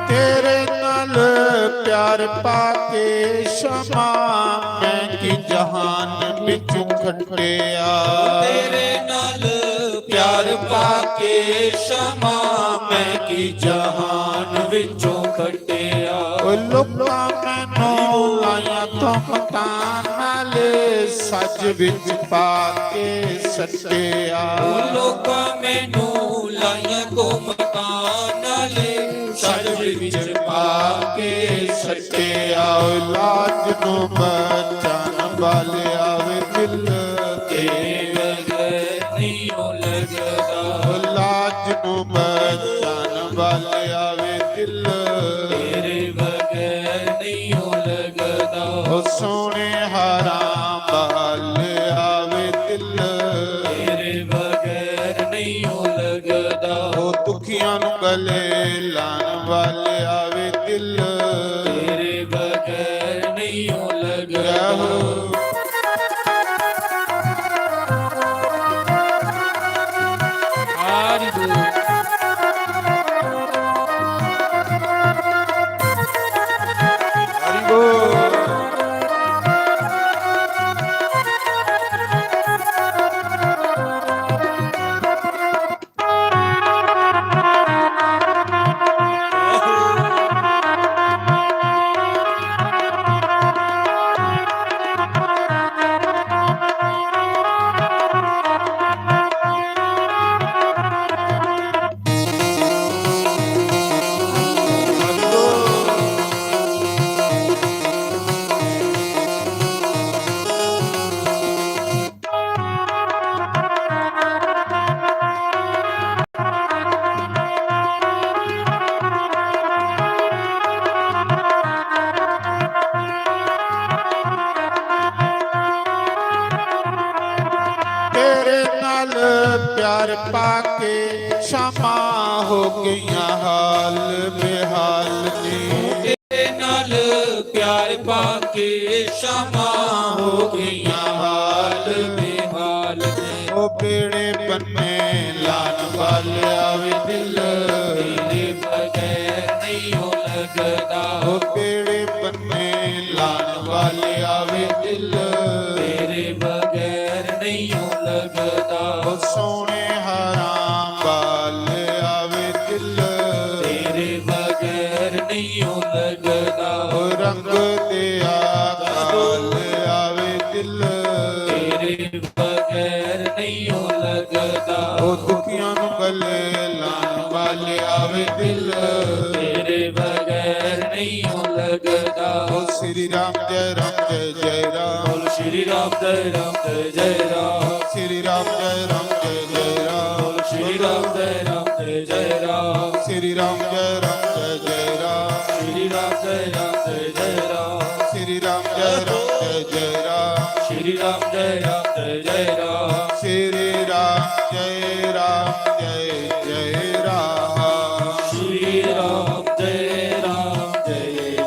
ਤੇਰੇ ਨਾਲ ਪਿਆਰ ਪਾ ਕੇ ਸ਼ਮਾ ਮੈਂ ਕੀ ਜਹਾਨ ਵਿੱਚ ਖਟਿਆ ਤੇਰੇ ਨਾਲ ਪਿਆਰ ਪਾ ਕੇ ਸ਼ਮਾ ਮੈਂ ਕੀ ਜਹਾਨ ਵਿੱਚੋਂ ਖਟਿਆ ਉਹ ਲੋਕਾਂ ਮੈਨੂੰ ਲਾਇਆ ਤੋਂ ਮਕਾਨ ਨਾਲ ਸੱਜ ਵਿੱਚ ਪਾ ਕੇ ਸੱਟਿਆ ਉਹ ਲੋਕਾਂ ਮੈਨੂੰ ਲਾਈਆਂ ਕੋ ਮਕਾਨ ਨਾਲੇ ਸੱਜ ਵਿੱਚ ਪਾ ਕੇ ਸੱਟਿਆ ਉਹ ਲਾਜ ਨੂੰ ਬਚਨ ਵਾਲਿਆ ਵੇ ਦਿਲ ਤੇਰੇ ਬਗੈਰ ਨਹੀਂ ਹੋ ਲੱਗਦਾ ਉਹ ਲਾਜ ਨੂੰ ਬਚਨ ਵਾਲਿਆ ਵੇ ਦਿਲ ਤੇਰੇ ਬਗੈਰ ਨਹੀਂ ਹੋ ਲੱਗਦਾ ਉਹ ਸੋਹਣੇ ਹਾਰਾਂ ਬਾਲ ਆਵੇ ਦਿਲ ਤੇਰੇ ਬਗੈਰ ਨਹੀਂ ਹੋ ਲੱਗਦਾ ਉਹ ਦੁਖੀਆਂ ਨੂੰ ਗਲੇ ਲਾਣ ਵਾਲੇ ਆਵੇ ਦਿਲ ਤੇਰੇ ਬਗੈਰ ਨਹੀਂ ਹੋ ਲੱਗਦਾ ਰਹੋ ਹਰੀ ਬੋਲ ਹਰੀ ਬੋਲ ਤੇਰੇ ਨਾਲ ਪਿਆਰ ਪਾ ਕੇ ਸ਼ਮਾ ਹੋ ਗਈਆਂ ਹਾਲ ਬੇਹਾਲ ਨੇ ਤੇਰੇ ਨਾਲ ਪਿਆਰ ਪਾ ਕੇ ਸ਼ਾਮਾਂ ਹੋ ਗਈਆਂ ਹਾਲ ਬੇਹਾਲ ਨੇ ਉਹ ਕਿਹੜੇ ਬੰਨੇ ਲਾਣ ਵਾਲਿਆ ਵੇ ਦਿਲ ਤੇਰੇ ਬਗੈਰ ਨਹੀਂ ਹੋ ਲੱਗਦਾ ਉਹ ਕਿਹੜੇ ਬੰਨੇ ਲਾਣ ਵਾਲਿਆ ਵੇ ਦਿਲ ਤੇਰੇ ਬਗੈਰ ਨਹੀਂ ਹੋ ਲੱਗਦਾ ਉਹ ਸੋਹਣੇ ਹਾਰਾਂ ਬਾਲ ਆਵੇ ਦਿਲ ਤੇਰੇ ਬਗੈਰ ਨਹੀਂ ਹੋ ਲੱਗਦਾ ਉਹ ਰੰਗ ਦਿਆ ਕਾਲ ਆਵੇ ਦਿਲ ਤੇਰੇ ਬਗੈਰ ਨਹੀਂ ਹੋ ਲੱਗਦਾ ਲੱਗਦਾ, ਉਹ ਦੁਖੀਆਂ ਨੂੰ ਗਲੇ ਲਾਣ ਵਾਲੇ ਆਵੇ ਦਿਲ। ਤੇਰੇ ਬਗੈਰ ਨਹੀਂ ਹੋ ਲੱਗਦਾ। ਉਹ ਸ੍ਰੀ ਰਾਮ ਜੈ ਰਾਮ। ਬੋਲ ਸ਼੍ਰੀ ਰਾਮ ਜੈ ਰਾਮ ਜੈ ਜੈ ਰਾਮ। ਸ੍ਰੀ ਰਾਮ ਜੈ ਰਾਮ ਜੈ ਰਾਮ। ਬੋਲ ਸ਼੍ਰੀ ਰਾਮ ਜੈ ਰਾਮ ਜੈ ਜੈ ਰਾਮ। ਸ੍ਰੀ ਰਾਮ ਜੈ ਰਾਮ ਜੈ ਰਾਮ। ਸ਼੍ਰੀ ਰਾਮ ਜੈ ਰਾਮ ਜੈ ਜੈ ਰਾਮ। ਸ੍ਰੀ ਰਾਮ ਜੈ ਰਾਮ ਜੈ ਰਾਮ। ਸ਼੍ਰੀ ਰਾਮ ਜੈ ਰਾਮ ਜੈ ਜੈ ਰਾਮ। ਸ੍ਰੀ ਰਾਮ ਜੈ ਰਾਮ ਜੈ ਰਾਮ। ਸ਼੍ਰੀ ਰਾਮ ਜੈ ਰਾਮ ਜੈ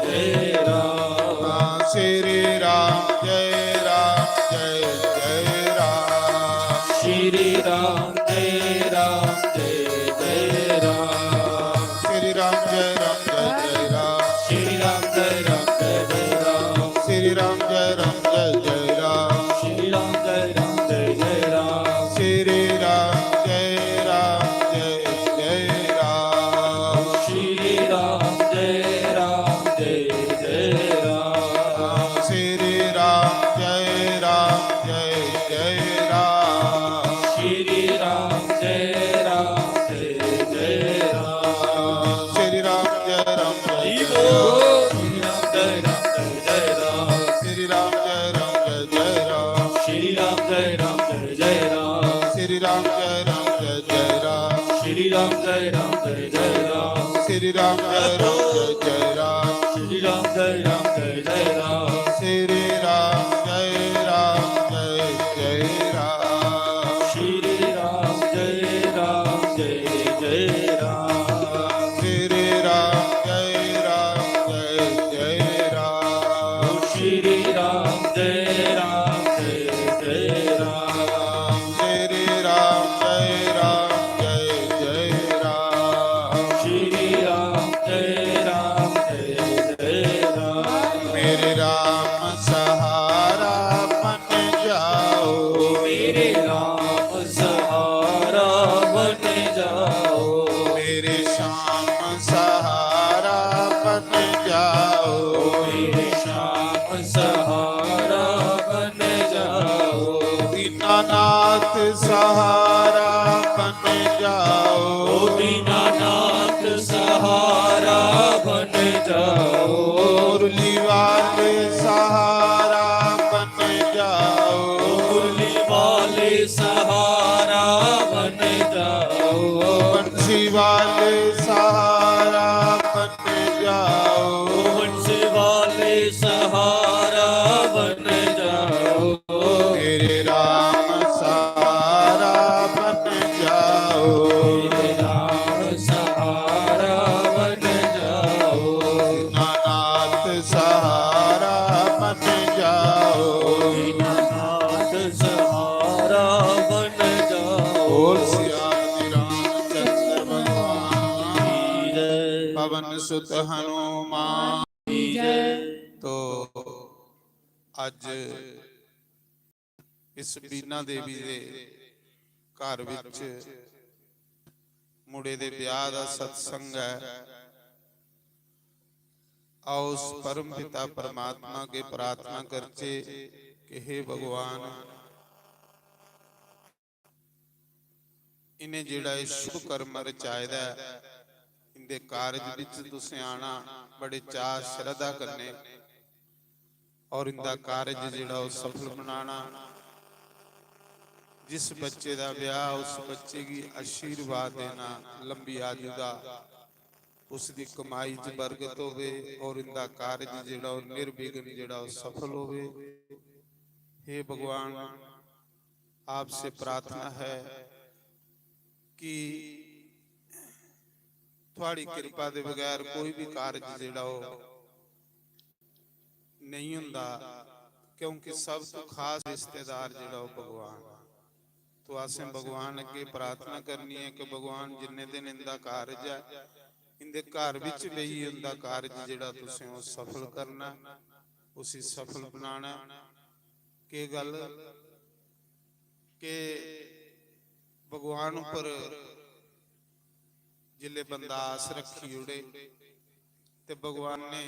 ਜੈ ਰਾਮ। ਸ੍ਰੀ ਰਾਮ ਜੈ ਰਾਮ ਜੈ ਰਾਮ। ਸ਼੍ਰੀ ਰਾਮ ਜੈ ਰਾਮ ਜੈ ਜੈ ਰਾਮ। ਸ੍ਰੀ ਰਾਮ ਜੈ ਰਾਮ। ਸ਼੍ਰੀ ਰਾਮ ਜੈ ਰਾਮ ਜੈ ਜੈ ਰਾਮ। ਸ੍ਰੀ ਰਾਮ ਜੈ ਰਾਮ ਜੈ ਰਾਮ। ਸ਼੍ਰੀ ਰਾਮ ਜੈ ਰਾਮ ਜੈ ਜੈ ਰਾਮ। ਸ੍ਰੀ ਰਾਮ ਜੈ ਰਾਮ ਜੈ ਰਾਮ। ਸ਼੍ਰੀ ਰਾਮ ਜੈ ਰਾਮ ਜੈ ਜੈ ਰਾਮ। ਸ੍ਰੀ ਰਾਮ ਜੈ ਰਾਮ ਜੈ ਰਾਮ। ਸ਼੍ਰੀ ਰਾਮ ਜੈ ਰਾਮ ਜੈ ਜੈ ਰਾਮ। ਸ੍ਰੀ ਰਾਮ ਜੈ ਰਾਮ ਸ਼੍ਰੀ ਜੈ ਰਾਮ ਜੈ ਰਾਮ ਜੈ ਰਾਮ। ਸ੍ਰੀ ਰਾਮ ਜੈ ਰਾਮ ਜੈ ਰਾਮ। ਸ਼੍ਰੀ ਰਾਮ ਜੈ ਰਾਮ ਜੈ ਜੈ ਰਾਮ। ਸ੍ਰੀ ਰਾਮ ਜੈ ਰਾਮ ਜੈ ਰਾਮ। ਸ਼੍ਰੀ ਰਾਮ ਜੈ ਰਾਮ ਜੈ ਜੈ ਰਾਮ। ਸ੍ਰੀ ਰਾਮ ਜੈ ਰਾਮ ਜੈ ਰਾਮ। ਸ਼੍ਰੀ ਰਾਮ ਜੈ ਰਾਮ ਜੈ ਜੈ ਰਾਮ। ਸ੍ਰੀ ਰਾਮ ਜੈ ਰਾਮ ਜੈ ਰਾਮ। ਸ਼੍ਰੀ ਰਾਮ ਜੈ ਰਾਮ ਜੈ ਜੈ ਰਾਮ। ਸ੍ਰੀ ਰਾਮ ਜੈ ਰਾਮ ਜੈ ਰਾਮ। ਸ਼੍ਰੀ ਰਾਮ ਜੈ ਰਾਮ ਜੈ ਜੈ ਰਾਮ। ਸ੍ਰੀ ਰਾਮ ਜੈ ਰਾਮ ਜੈ ਰਾਮ। ਮੇਰੇ ਰਾਮ ਸਹਾਰਾ ਬਨ ਜਾਓ। ਮੇਰੇ ਰਾਮ ਸਹਾਰਾ ਬਨ ਜਾਓ। ਮੇਰੇ ਸ਼ਾਮ ਸਹਾਰਾ ਬਨ ਜਾਓ। ਮੇਰੇ ਸ਼ਾਮ ਸਹਾਰਾ ਬਨ ਜਾਓ। ਦੀਨਾਨਾਥ ਸਹਾਰਾ ਬਨ ਜਾਓ। ਦੀਨਾਨਾਥ ਸਹਾਰਾ ਬਨ ਜਾਓ। ਮੁਰਲੀ ਵਾਲੇ ਸਹਾਰਾ ਬਨ ਜਾਓ। ਮੁਰਲੀ ਵਾਲੇ ਸਹਾਰਾ ਬਨ ਜਾਓ। ਬੰਸੀ ਵਾਲੇ ਸਹਾਰਾ ਬਨ ਜਾਓ। ਬੰਸੀ ਵਾਲੇ ਸਹਾਰਾ ਬਨ ਜਾਓ। ਮੇਰੇ ਰਾਮ ਸਹਾਰਾ ਬਨ ਜਾਓ। ਮੇਰੇ ਰਾਮ ਸਹਾਰਾ ਬਨ ਜਾਓ। ਨਾਨਾਥ ਸਹਾਰਾ ਬਨ ਜਾਓ। ਦੀਨਾਨਾਥ ਸਹਾਰਾ ਬਨ ਜਾਓ। ਬੋਲ ਸਿਆਣ ਰਾਮਚੰਦਰ ਭਗਵਾਨ ਕੀ ਜੈ। ਪਵਨ ਸੁਤ ਹਨੂਮਾਨ। ਕੀ ਜੈ। ਤੋ ਅੱਜ ਇਸ ਬੀਨਾ ਦੇਵੀ ਦੇ ਘਰ ਵਿੱਚ ਮੁੰਡੇ ਦੇ ਵਿਆਹ ਦਾ ਸਤਸੰਗ ਹੈ। आओ उस परम पिता परमात्मा के प्रार्थना करचे कि हे भगवान इन्हें जेड़ा शुभ कर्म रचायदा इनके कारज विच तुसीं आना बड़े चाह श्रद्धा करने और इनका कारज जेड़ा वो सफल बनाना। जिस बच्चे का ब्याह उस बच्चे की आशीर्वाद देना, लंबी आयु का उसकी कमाई च बरकत होवे और इनका कारज जेड़ा निर्विघ्न जेड़ा सफल होवे। हे भगवान आपसे प्रार्थना है कि थोड़ी कृपा दे बगैर कोई भी कारज जेड़ा नहीं हुंदा, क्योंकि सब तो खास रिश्तेदार जेड़ा भगवान। तो असें भगवान अगे प्रार्थना करनी है कि भगवान जिन्ने दिन इनका कारज है इनके घर विच भी इनका कारज जिहड़ा तुसीं ओह सफल करना, उसी सफल बनाना। के गल के भगवान उपर जिले बंदा आस रखी उड़े ते भगवान ने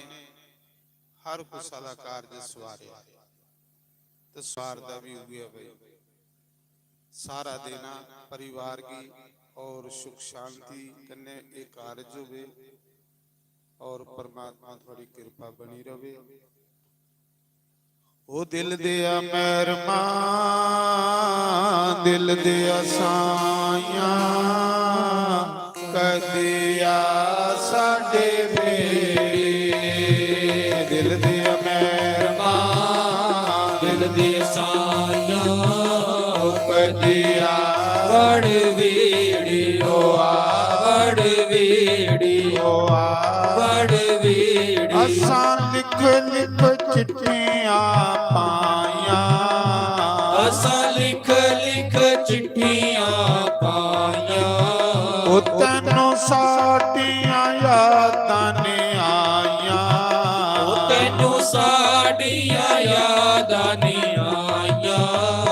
हर कुसा दा कारज सवारिया ते सवारदा भी हो गया। भाई सारा देना परिवार की और सुख शांति कन्ने एक कार्य होवे और परमात्मा थोड़ी कृपा बनी रहे। ओ दिल दिया मेहरमा दिल दिया साया कदिया साडे बेड़े दिल दिया मेहरमा दिल दे साया कदिया वड़ वीड़ी ओ आ वड़ वीड़ी ओ आ वड़ वीड़ी असां लिख लिख चिट्ठियां पाया असां लिख लिख चिट्ठियां पाया ओ तैनू साडियां यादां ने आया तैनू साडियां यादां नी आईयां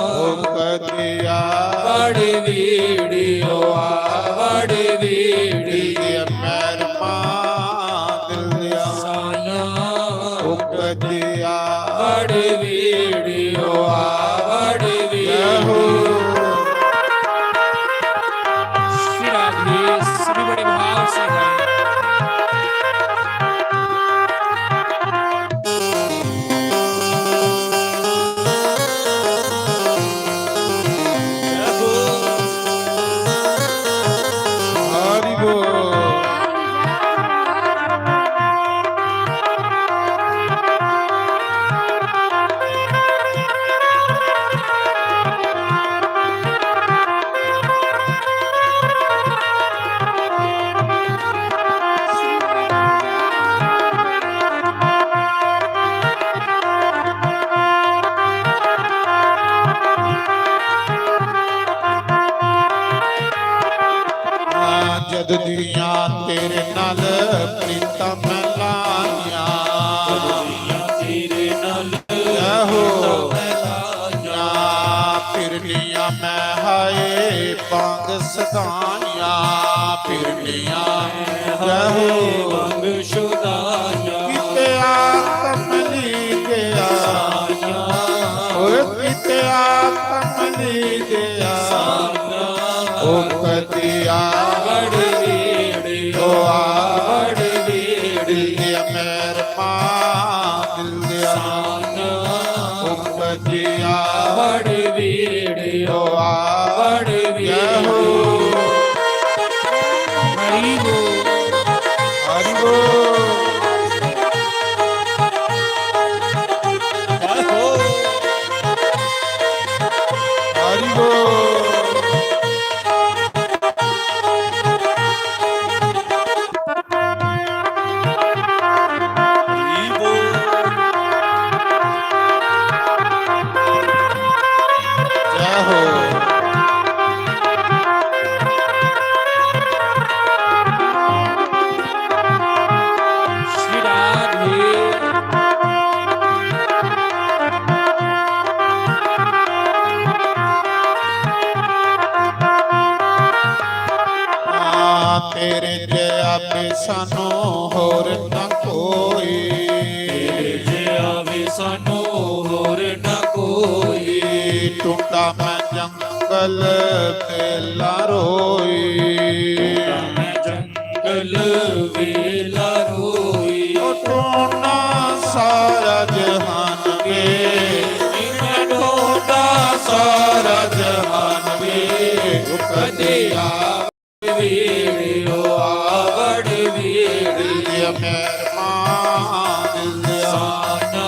ओ कदिया वड़ वीड़ी ओ आ वड़ वीड़ी दिल मेहरमा दिल दिया साया ओ कदिया वड़ वीड़ी ओ आ वड़ हो वीड़ी श्री राधे सभी बड़े भाव से गाएं। हरि बोल जद दिया तेरे नाल प्रीता मैं लाइया तेरे नाल हो फिरनिया मैं हाय पांग सदाइया फिरनिया हो रंग शुदाया किते कमली गया और किते कमली गया ओ कदिया वड़ वीड़ी ओ आ वड़ वीड़ी दिल दिया मेहरमा दिल दिया ओ कदिया वड़ वीड़ी ओ आ वड़ हो हरि बोल हरि बोल हरि बोल हरि बोल जय हो श्री राधे तेरे जया पे सानू होर न कोई जे आवे सानू होर न कोई टूटा मैं जंगल बेला रोई मैं जंगल वेला रोई ओ टूना सारा जहान वे मैं ढोंदा सारा जहान वे कदिया वीड़ियो आवड़ वीड़ी दिया मेहरमा दिल दिया साना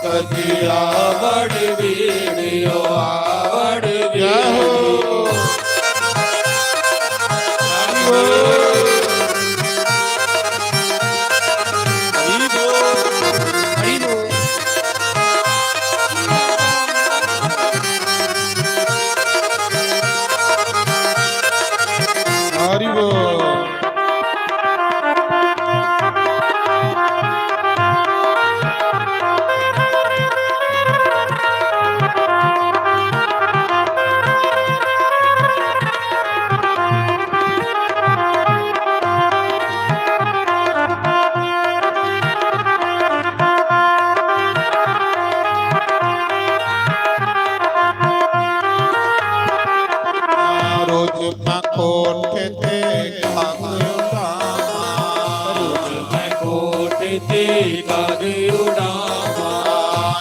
कदिया आवड़ वीड़ियो आवड़ जय हो हरि बोल हरि बोल हरि बोल हरि बोल ਕਾਗ ਉਡਾਵਾਂ, ਰੋਜ਼ ਮੈਂ ਕੋਠੇ ਤੇ ਕਾਗ ਉਡਾਵਾਂ।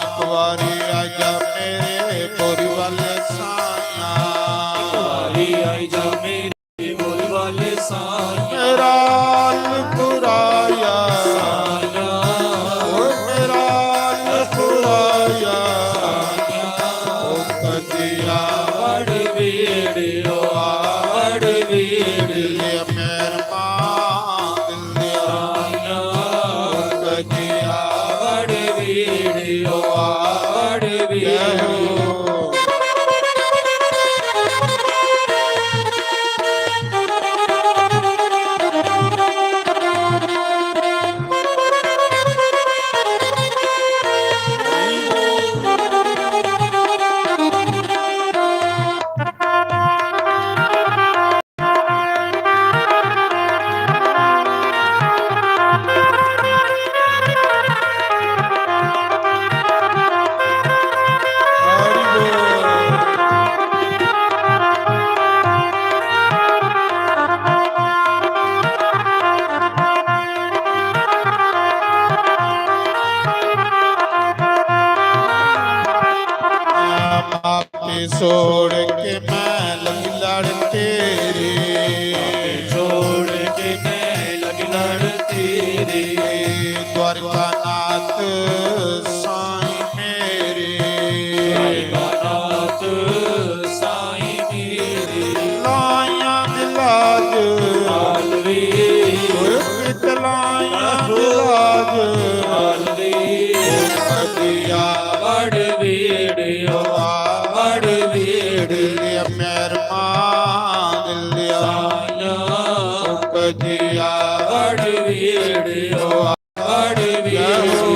ਇੱਕ ਵਾਰੀ ਆਜਾ ਮੇਰੇ ਬੋਰੀ ਵੱਲ ਸਾਈਆਂ, ਵਾਰੀ ਆਈ ਜਾ ਮੇਰੇ ਬੋਲ ਵਾਲੇ ਸਾਈਆਂ, ਮੇਰਾ ਲਖੁਰਾਇਆ ਸਾਈਆਂ, ਓ ਮੇਰਾ ਲਖੁਰਾਇਆ ਓ ਕਦੀਆ ਵੜ ਵੇੜਿਓ ਵੜ ਵੇੜਿਓ ਦਿਲੇ ਮਿਹਰਬਾਨ ਦਿਲਿਆ ਕਦੀਆ ਵੜ ਵੇੜਿਓ ਵੜ ਵੇੜਿਓ। ਆਪੇ ਛੋੜ ਕੇ ਮੈਂ ਲੱਗੀ ਲੜ ਤੇਰੇ, ਛੋੜ ਕੇ ਮੈਂ ਲੱਗੀ ਲੜ ਤੇਰੇ, ਦਵਾਰਕਾ ਨਾਥ ਸਾਈਂ ਮੇਰੇ, ਨਾਥ ਸਾਈਂ ਮੇਰੇ, ਲਾਈਆਂ ਦਿਲਾਜ ਆਲਵੇ ਕਿਤ ਲਾਈਆਂ ਦਿਲਾਜ ਆਲਵੇ ਕਦੀਆ ਵੜ ਵੇੜਿਓ ਵੜ ਵੇੜਿਓ ਦਿਲਿਆ ਮਿਹਰਬਾਨ ਦਿਲਿਆ ਸਾਈਆਂ, ਕਦੀਆ ਵੜ ਵੇੜਿਓ ਵੜ ਵੇੜਿਓ।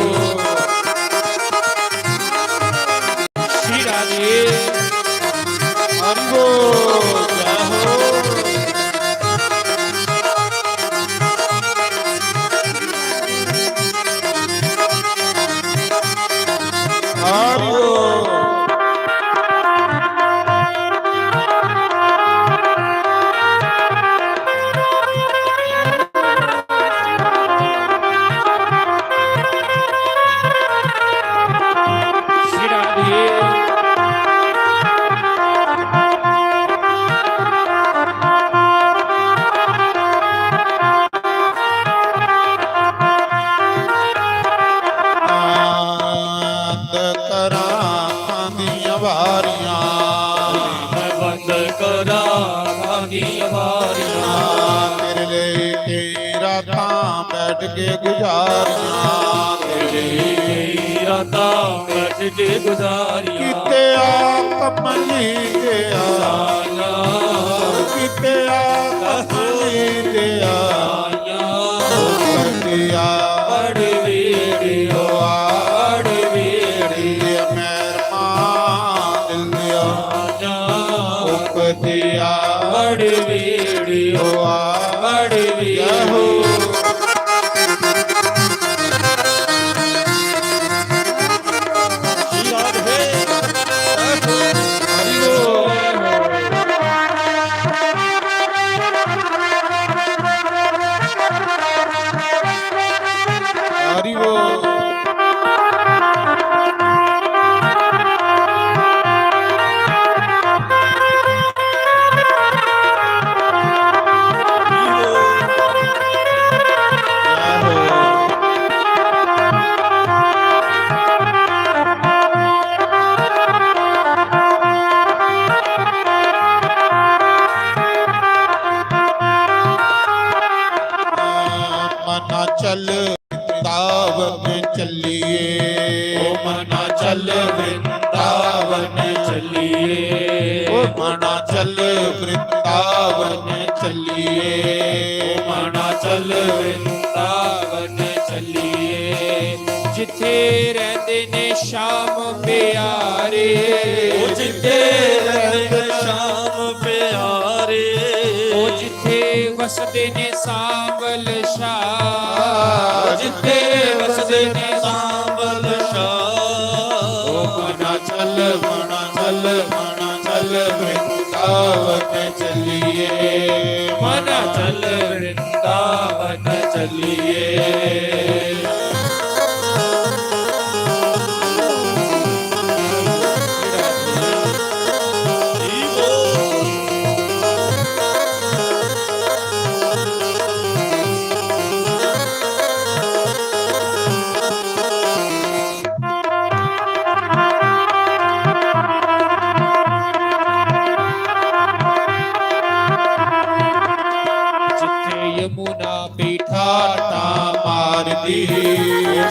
ਸ਼੍ਰੀ ਰਾਧੇ ਹਰਿ ਬੋਲ ਜੈ ਹੋ। ਹਰਿ ਬੋਲ ਸ਼੍ਰੀ ਰਾਧੇ ਬੰਦ ਕਰਾਂ ਦੀਆਂ ਵਾਰੀਆਂ, ਮੈਂ ਬੰਦ ਕਰਾਂ ਭਾਗੀ ਵਾਰੀਆਂ, ਤੇਰੇ ਲਈ ਤੇਰਾ ਤਾਂ ਬੈਠ ਕੇ ਗੁਜ਼ਾਰੀਆਂ, ਤੇਰੀ ਰਾਤਾਂ ਕੱਟ ਕੇ ਗੁਜ਼ਾਰੀਆਂ, ਕਿਤੇ ਆ ਕਮਲੀ ਗਿਆ, ਸਾਈਆਂ ਕਿਤੇ ਆ ਕਮਲੀ ਗਿਆ, ਕਦੀਆ ਵੜ ਵੇੜਿਓ ਵੜ ਵੇੜਿਓ ਦਿਲਿਆ ਮਿਹਰਬਾਨ ਦਿਲਿਆ ਕਦੀਆ ਵੜ ਵੇੜਿਓ ਵੜ ਵੇੜਿਓ। ਹਰਿ ਬੋਲ ਮਨਾ ਚੱਲ ਵ੍ਰਿੰਦਾਵਨ ਚੱਲੀਏ, ਓ ਮਨਾ ਚੱਲ ਵ੍ਰਿੰਦਾਵਨ ਚੱਲੀਏ, ਓ ਮਨਾ ਚੱਲ ਵ੍ਰਿੰਦਾਵਨ ਚੱਲੀਏ, ਓ ਮਨਾ ਚੱਲ ਵ੍ਰਿੰਦਾਵਨ ਚੱਲੀਏ। ਜਿੱਥੇ ਰਹਿੰਦੇ ਨੇ ਸ਼ਾਮ ਪਿਆਰੇ, ਉਹ ਜਿੱਥੇ ਰਹਿੰਦੇ ਸ਼ਾਮ ਪਿਆਰੇ, ਉਹ ਜਿੱਥੇ ਵਸਦੇ ਨੇ ਸਾਂਵਲ ਸ਼ਾਹ, ਜਿੱਥੇ ਵਸਦੇ ਨੇ ਸਾਂਵਲ ਸ਼ਾਹ। ਓ ਮਨਾ ਚੱਲ ਮਨਾ ਚੱਲ ਮਨਾ ਚੱਲ ਵ੍ਰਿੰਦਾਵਨ वृंदावन चलिए मन चल वृंदावन चलिए। यमुना बिठाटा मार दी,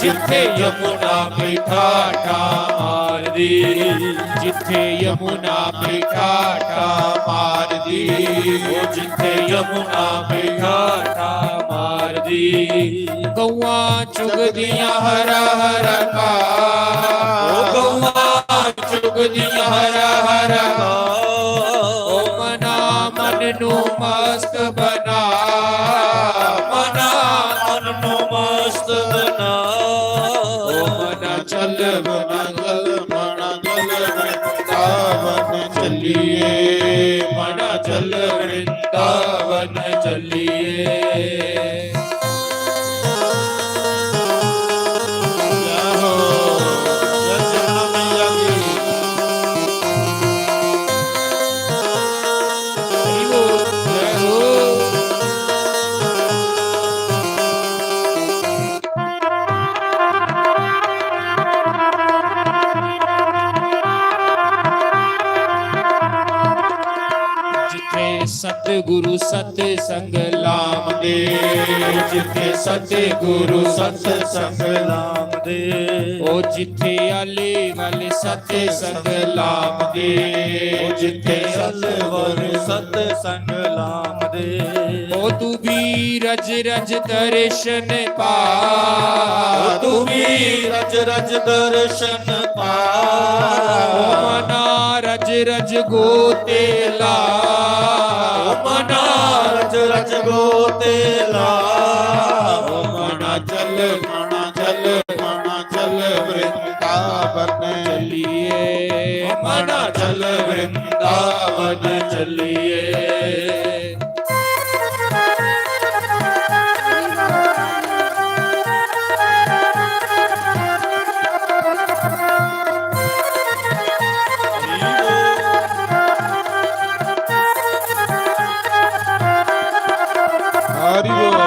जिथे यमुना बिठाटा मार दी, जिथे यमुना बिठाटा मार दी, ओ जिथे यमुना बिठाटा मार दी। गौआ चुगदियां हरा हरा का, ओ गौआ चुगदियां हरा हरा का, ओ मना मन नू मस्त बना, मना मन नू मस्त बना, ओ मना चल वृंदावन चलिए मना चल वृंदावन चलिए। सतगुरु सत संग लाम दे, जिथे सतगुरु सत संग लाम दे, ओ जिथे आले वाले सत संग लाम दे, ओ जिथे सतगुरु सत संग लाम दे, ओ तू भी रज रज दर्शन पा, ओ तू भी रज रज दर्शन पा, ओ मना रज रज गोते ला, मना रज रज गोते ला, मना चल वृंदावन चलिए, मना चल वृंदावन चलिए। हरि बोल।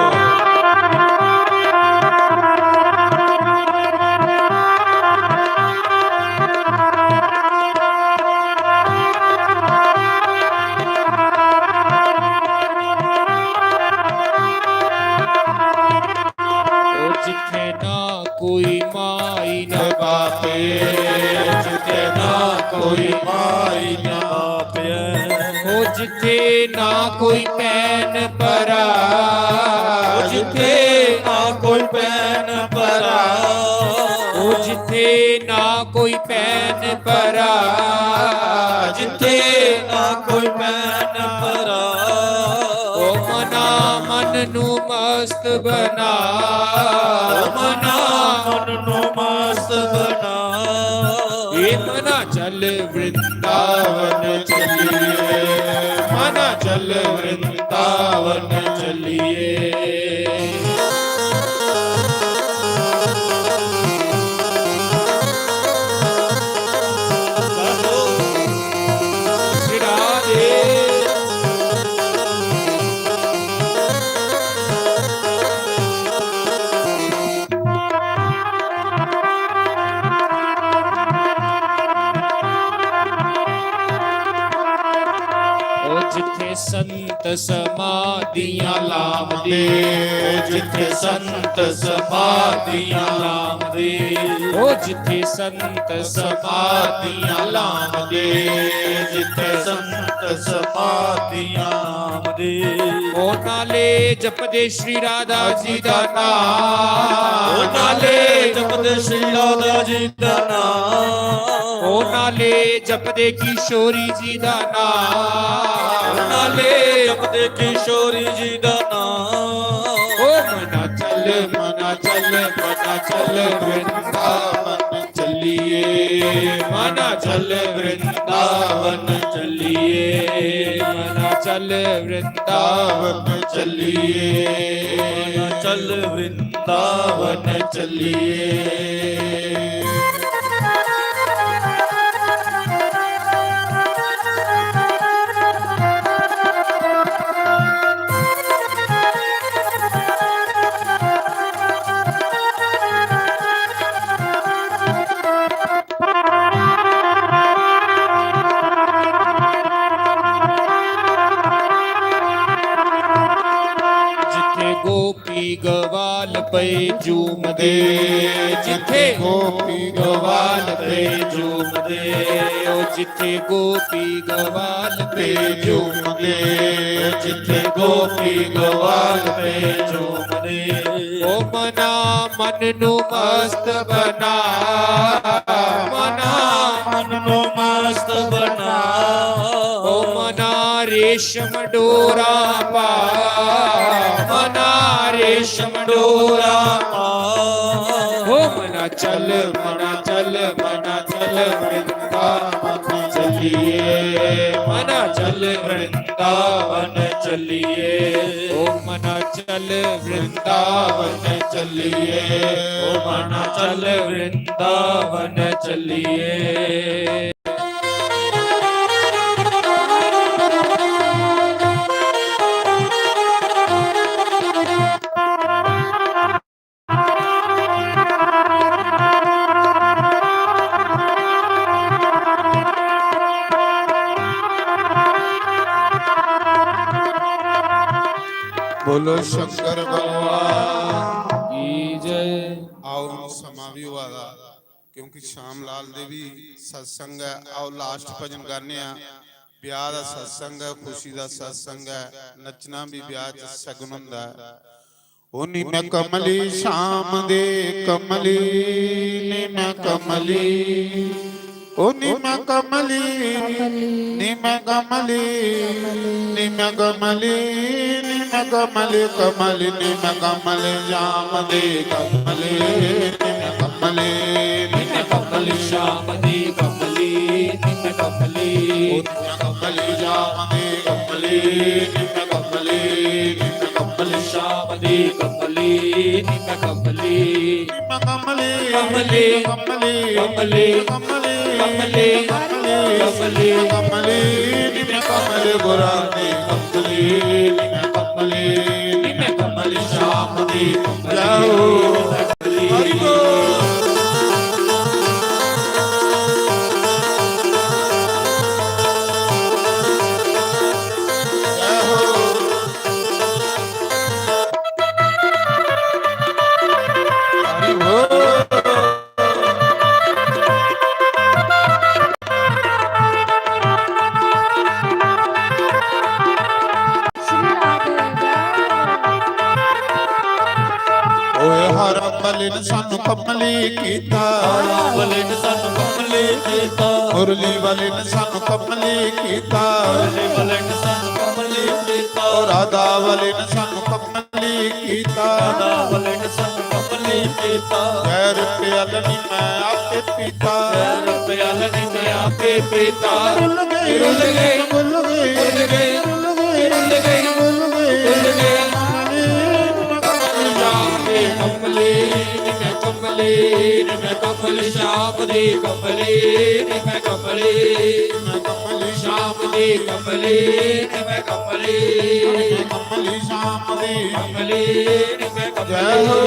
जिथे ना कोई माई न बापे, जिथे ना कोई माई न बापे, ओ जिथे ना कोई पैन परा, जिथे ना कोई पैन परा, ओ जिथे ना कोई पैन परा, जिथे ना कोई पैन परा, ओ मना मन नू मस्त बना, मना मन नू मस्त बना, ये मना चल वृंदावन चलिए, मना चल वृंदावन चलिए। जिथे संत समाधियां लाम दे, जिथे संत समाधियां लाम दे, ओ जिथे संत समाधियां लाम दे, जिथे संत समाधियां लाम दे, ओ नाले जपदे श्री राधा जी दा नाम, ओ नाले जपदे श्री राधा जी दा नाम, ओ नाले जपदे किशोरी जी दा नाम, नाले जपदे किशोरी जी दा नाम, ओ मना चल वृंदावन चलिए, ਮਨਾ ਚੱਲ ਵ੍ਰਿੰਦਾਵਨ ਚੱਲੀਏ, ਮਨਾ ਚੱਲ ਵ੍ਰਿੰਦਾਵਨ ਚੱਲੀਏ, ਮਨਾ ਚੱਲ ਵ੍ਰਿੰਦਾਵਨ ਚੱਲੀਏ। ਗੋਪੀ ਗਵਾਲ ਪਏ ਝੂਮਦੇ, ਜਿੱਥੇ ਗੋਪੀ ਗਵਾਲ ਪਏ ਝੂਮਦੇ, ਉਹ ਜਿੱਥੇ ਗੋਪੀ ਗਵਾਲ ਪਏ ਝੂਮਦੇ, ਜਿੱਥੇ ਗੋਪੀ ਗਵਾਲ ਪਏ ਝੂਮਦੇ। ਉਹ ਮਨਾ ਮਨ ਨੂੰ ਮਸਤ ਬਣਾ, ਮਨਾ ਮਨ ਨੂੰ ਮਸਤ ਬਣਾ, ਉਹ ਮਨਾ ਰੇਸ਼ਮ ਡੋਰਾ ਪਾ, ਮਨਾ ਰੇਸ਼ਮ ਡੋਰਾ ਪਾ। ਹੋ ਮਨਾ ਚੱਲ ਮਨਾ ਚੱਲ ਮਨਾ ਚੱਲ ਵ੍ਰਿੰਦਾਵਨ ਚੱਲੀਏ, ਮਨਾ ਚੱਲ ਵ੍ਰਿੰਦਾਵਨ ਚੱਲੀਏ, ਓ ਮਨਾ ਚੱਲ ਵ੍ਰਿੰਦਾਵਨ ਚੱਲੀਏ, ਓ ਮਨਾ ਚੱਲ ਵ੍ਰਿੰਦਾਵਨ ਚੱਲੀਏ। ਬੋਲੋ ਸ਼ੰਕਰ ਭਗਵਾਨ ਕੀ ਜੈ। ਆਓ ਹੁਣ ਸਮਾਂ ਵੀ ਹੋਆ ਦਾ, ਕਿਉਂਕਿ ਸ਼ਾਮ ਲਾਲ ਦੇ ਵੀ ਸਤਸੰਗ ਹੈ। ਆਓ ਲਾਸਟ ਭਜਨ ਗਾਣੇ ਆ। ਵਿਆਹ ਦਾ ਸਤਸੰਗ ਹੈ, ਖੁਸ਼ੀ ਦਾ ਸਤਸੰਗ ਹੈ, ਨੱਚਣਾ ਵੀ ਵਿਆਹ 'ਚ ਸ਼ਗਨ ਹੁੰਦਾ ਹੈ। ਉਹ ਨੀ ਮੈਂ ਕਮਲੀ ਸ਼ਾਮ ਦੇ ਕਮਲੀ, ਨੀ ਮੈਂ ਕਮਲੀ, ਉਹ ਨੀ ਮੈਂ ਕਮਲੀ, ਨੀ ਮੈਂ ਕਮਲੀ, ਨੀ ਮੈਂ ਕਮਲੀ, ਨੀ ਮੈਂ ਕਮਲੀ, ਕਮਲੀ ਨੀ ਮੈਂ ਕਮਲੀ ਸ਼ਾਮ ਦੇ ਕਮਲੀ, ਨੀ ਮੈਂ ਕਮਲੀ, ਨੀ ਮੈਂ ਕਮਲੀ ਸ਼ਾਮ ਦੀ ਕਮਲੀ, ਨੀ ਮੈਂ ਕਮਲੀ, ਉਹ ਨੀ ਮੈਂ ਕਮਲੀ ਸ਼ਾਮ ਦੇ ਕਮਲੀ, ਨੀ ਮੈਂ ਕਮਲੀ, ਨੀ ਮੈਂ ਕਮਲੀ ਸ਼ਾਮ ਦੀ ਕਮਲੀ, ਨੀ ਮੈਂ ਕਮਲੀ, ਮੈਂ ਕਮਲੀ, ਕਮਲੀ, ਕਮਲੀ, ਕਮਲੀ, ਕਮਲੀ, ਕਮਲੀ, ਕਮਲੀ, ਕਮਲੀ ਨੀ ਮੈਂ ਕਮਲੀ ਗੁਰਾਂ ਦੀ ਕਮਲੀ, ਨੀ ਮੈਂ ਕਮਲੀ, ਨੀ ਮੈਂ ਕਮਲੀ ਸ਼ਾਮ ਦੀ ਜਾਓ ਹਰੀ ਬੋਲ। ਬਲਿਨ ਸਾਨੂੰ ਕਮਲੀ ਕੀਤਾ, ਬਲਿਨ ਸਾਨੂੰ ਕਮਲੀ ਕੀਤਾ, ਮੁਰਲੀ ਬਲਿਨ ਸਾਨੂੰ ਕਮਲੀ ਕੀਤਾ, ਬਲਿਨ ਸਾਨੂੰ ਕਮਲੀ ਕੀਤਾ, ਰਾਧਾ ਬਲਿਨ ਸਾਨੂੰ ਕਮਲੀ ਕੀਤਾ, ਰਾਧਾ ਬਲਿਨ ਸਾਨੂੰ ਕਮਲੀ ਕੀਤਾ। ਗੈਰ ਪਿਆਲ ਨੀ ਮੈਂ ਆਪੇ ਪੀਤਾ, ਗੈਰ ਪਿਆਲ ਨੀ ਮੈਂ ਆਪੇ ਪੀਤਾ। ਰੁੱਲ ਗਏ ਰੁੱਲ ਗਏ ਰੁੱਲ ਗਏ ਰੁੱਲ ਗਏ ਰੁੱਲ ਗਏ ਰੁੱਲ ਗਏ ਰੁੱਲ ਗਏ ਰੁੱਲ ਗਏ। ਸ਼ਾਮ ਦੇ ਕਮਲੀ ਨੀ ਮੈਂ ਕਮਲੀ, ਨੀ ਮੈਂ ਕਮਲੀ ਸ਼ਾਮ ਦੀ ਕਮਲੀ, ਨੀ ਮੈਂ ਕਮਲੀ, ਮੈਂ ਕਮਲੀ ਸ਼ਾਮ ਦੀ ਕਮਲੀ, ਨੀ ਮੈਂ ਕਮਲੀ, ਕਮਲੀ ਸ਼ਾਮ ਦੀ ਕਮਲੀ, ਨੀ ਮੈਂ ਜੈ ਕਮਲੀ। ਹੋ।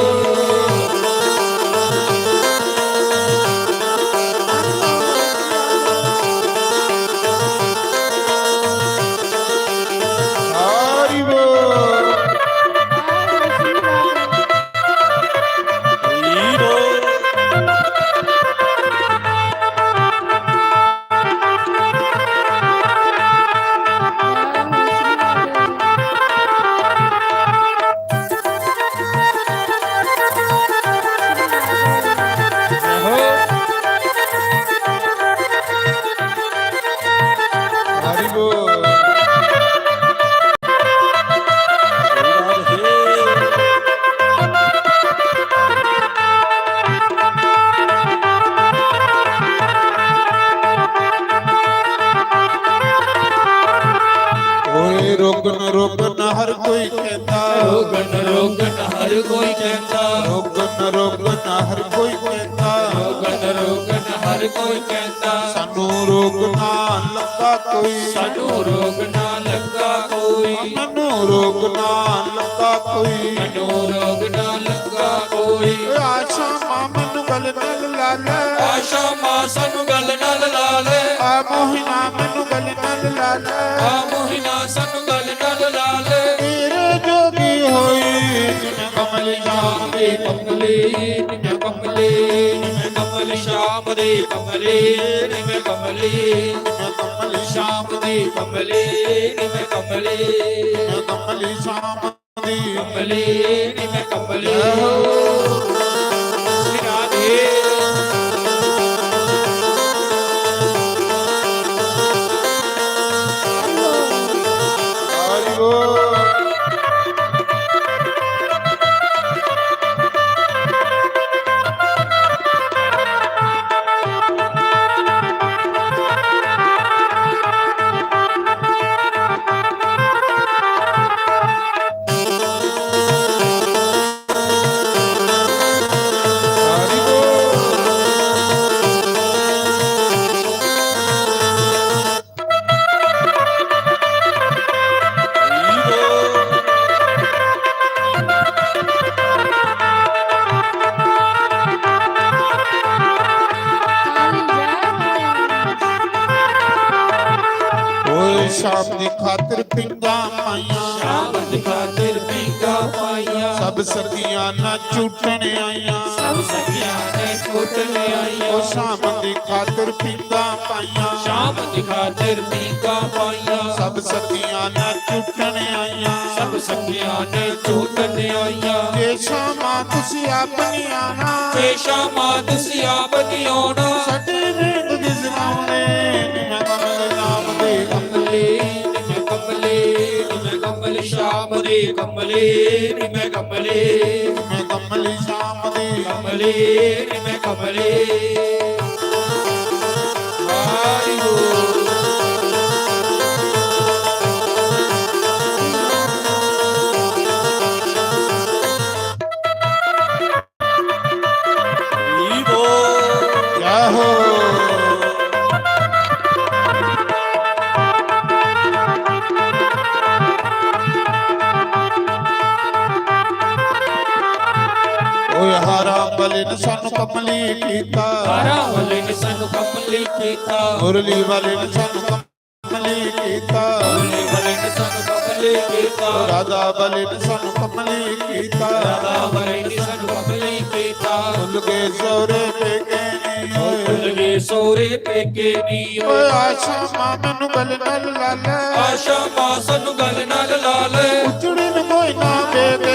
ਹਰੀ ਬੋਲ ਹਰੀ ਬੋਲ। ਰੋਗਨ ਰੋਗਨ ਹਰ ਕੋਈ ਕਹਿੰਦਾ ਰੋਗਨ ਰੋਗਨ ਹਰ ਕੋਈ ਕਹਿੰਦਾ ਰੋਗਨ ਰੋਗਨ ਹਰ ਕੋਈ ਕਹਿੰਦਾ ਸਾਨੂੰ ਰੋਗ ਨਾ ਲੱਗਾ ਕੋਈ ਸਾਨੂੰ ਰੋਗ ਨਾ ਲੱਗਾ ਕੋਈ ਮੈਨੂੰ ਰੋਗ ਨਾ ਲੱਗਾ ਕੋਈ ਮੈਨੂੰ ਰੋਗ ਨਾ ਲੱਗਾ ਕੋਈ ਆਸ਼ਾ ਮਾਂ ਮੈਨੂੰ ਗਲ ਨਾਲ ਲਾ ਲੈ ਆਸ਼ਾ ਮਾਂ ਸਾਨੂੰ ਗੱਲ ਨਾਲ ਲਾ ਲੈ ਆ ਮੋਹਿਨਾ ਮੈਨੂੰ ਗਲ ਨਾਲ ਲਾ ਲੈ ਆ ਮੋਹਿਨਾ ਸਾਨੂੰ ਗੱਲ ਨਾਲ ਲਾ ਲੈ ਤੇਰੇ ਜੋਗੀ ਹੋਈ ਜਿਵੇਂ ਕਮਲ ਸ਼ਾਮ ਦੇ ਕਮਲੇ ਨਿਮੇ ਕਮਲੇ ਨਿਮੇ ਕਮਲ ਸ਼ਾਮ ਦੇ ਕਮਲੇ ਨਿਮੇ ਕਮਲੇ ਮੈਂ ਕਮਲ ਸ਼ਾਮ ਦੇ ਕਮਲੇ ਨਿਮੇ ਕਮਲੇ ਮੈਂ ਕਮਲ ਸ਼ਾਮ ਦੀ ਕਮਲੇ ਨਿਮੇ ਕਮਲੇ ਰਾਧੇ ਹਰੀ ਬੋਲ ਹਰੀ ਓਏ ਸ਼ਾਮ ਦੀ ਖਾਤਰ ਪਿੰਗਾ ਪਾਈਆਂ ਸ਼ਾਮ ਦੀ ਖਾਤਰ ਪੀਂਗਾ ਪਾਈਆਂ ਸਭ ਸਰਦੀਆਂ ਨਾ ਝੂਟਣ ਆਈਆਂ ਸਭ ਸਖੀਆਂ ਨੇ ਕੋਟਲ ਆਈਆਂ ਓ ਸ਼ਾਮ ਦੀ ਖਾਤਰ ਪਿੰਗਾ ਪਾਈਆਂ ਸ਼ਾਮ ਦੀ ਖਾਤਰ ਪੀਂਗਾ ਪਾਈਆਂ ਸਭ ਸਰਦੀਆਂ ਨਾ ਝੂਟਣ ਆਈਆਂ ਸਭ ਸਖੀਆਂ ਨੇ ਝੂਟਣ ਆਈਆਂ ਜੇ ਸ਼ਾਮਾਂ ਤੁਸੀਂ ਆਪਣੀਆਂ ਨਾ ਤੇ ਸ਼ਾਮਾਂ ਤੁਸੀਂ ਆਪ ਦੀ ਆਉਣਾ ਸਾਡੇ ਵੇਦ ਦੇ ਜ਼ਮਾਨੇ ਮੈਂ ਕਮਲ ਨਾਮ ਦੇ ਕਮਲੇ ਨਿਮੇ ਕਮਲੇ ਨਿਮੇ ਕਮਲ ਸ਼ਾਮ ਦੇ ਕਮਲੇ ਨਿਮੇ ਕਮਲੇ ਮੈਂ ਕਮਲ ਸ਼ਾਮ ਦੇ ਕਮਲੇ ਨਿਮੇ ਕਮਲੇ ਹਰੀ ਬੋਲ ਜੈ ਹੋ ਓਏ ਹਾਰਾ ਬਲੇ ਨੇ ਸਾਨੂੰ ਕਮਲੀ ਕੀਤਾ ਹਾਰਾ ਵਾਲੇ ਨੇ ਸਾਨੂੰ ਕਮਲੀ ਕੀਤਾ ਮੁਰਲੀ ਵਾਲੇ ਨੇ ਸਾਨੂੰ ਕਮਲੀ ਕੀਤਾ ਮੁਰਲੀ ਵਾਲੇ ਨੇ ਸਾਨੂੰ ਕਮਲੀ ਕੀਤਾ ਰਾਧਾ ਬਲੇ ਨੇ ਸਾਨੂੰ ਕਮਲੀ ਕੀਤਾ ਰਾਧਾ ਵਾਲੇ ਨੇ ਸਾਨੂੰ ਕਮਲੀ ਕੀਤਾ ਭੁੱਲ ਗਏ ਸੋਰੇ ਪੇਕੇ ਨੀ ਓਏ ਭੁੱਲ ਗਏ ਸੋਰੇ ਪੇਕੇ ਨੀ ਓਏ ਆਸ਼ਾ ਮਾਂ ਮੈਨੂੰ ਗਲ ਨਾਲ ਲਾ ਲੈ ਆਸ਼ਾ ਮਾਂ ਸਾਨੂੰ ਗੱਲ ਨਾਲ ਲਾ ਲੈ ਉਚੜੀ ਨੂੰ ਕੋਈ ਨਾ ਦੇਵੇ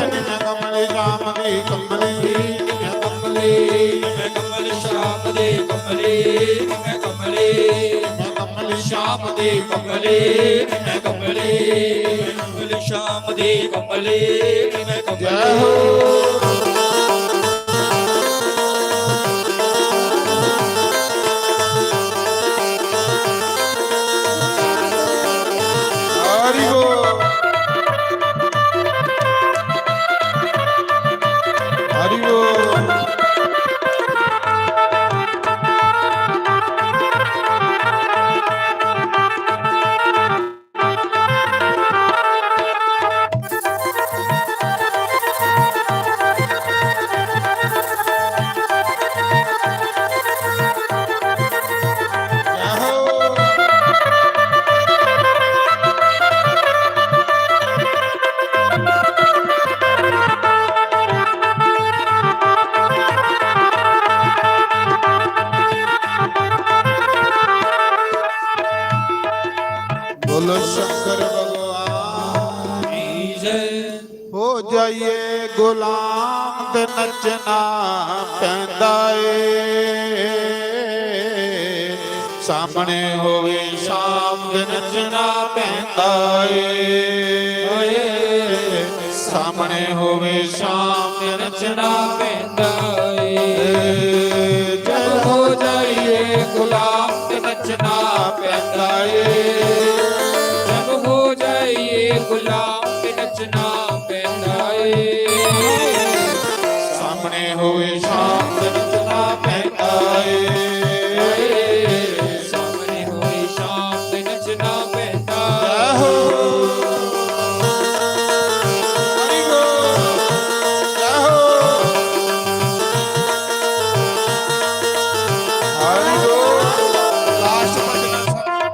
ਨੀ ਮੈਂ ਕਮਲੀ ਸ਼ਾਮ ਦੀ ਕਮਲੀ ਮੈਂ ਕਮਲੇ ਮੈਂ ਕਮਲ ਸ਼ਾਮ ਦੇ ਕਮਲੇ ਮੈਂ ਕਮਲੇ ਮੈਂ ਕਮਲੀ ਸ਼ਾਮ ਦੇ ਕਮਲੇ ਮੈਂ ਕਮਲੇ ਕਮਲ ਸ਼ਾਮ ਦੇ ਕਮਲੇ ਮੈਂ ਜੈ ਕਮਲੇ ਹੋ ਹਰੀ ਬੋਲ ਹਰੀ ਬੋਲ ਜੈ ਹੋ बोलो शंकर भगवान की जय हो जाइए गुलाम ते नचना पैंदा ਏ ਸਾਹਮਣੇ ਹੋਵੇ ਸ਼ਾਮ ਤੇ ਨੱਚਣਾ ਪੈਂਦਾ ਏ ਸਾਹਮਣੇ ਹੋਵੇ ਸ਼ਾਮ ਤੇ ਨੱਚਣਾ ਪੈਂਦਾ ਏ ਜਦ ਹੋ ਜਾਈਏ ਗੁਲਾਮ ਤੇ ਨੱਚਣਾ ਪੈਂਦਾ ਏ ਜਦ ਹੋ ਜਾਈਏ ਗੁਲਾਮ ਤੇ ਨੱਚਣਾ ਪੈਂਦਾ ਪੈਂਦਾ ਏ ਸਾਹਮਣੇ ਹੋਵੇ ਸ਼ਾਮ ਤੇ ਨੱਚਣਾ ਪੈਂਦਾ ਏ ਸਾਹਮਣੇ ਹੋਏ ਸ਼ਾਮ ਤੇ ਨੱਚਣਾ ਪੈਂਦਾ ਆਹੋ ਹਰੀ ਬੋਲ ਆਹੋ ਹਰੀ ਬੋਲ ਲਾਸਟ ਭਜਨ ਤਾਲੀ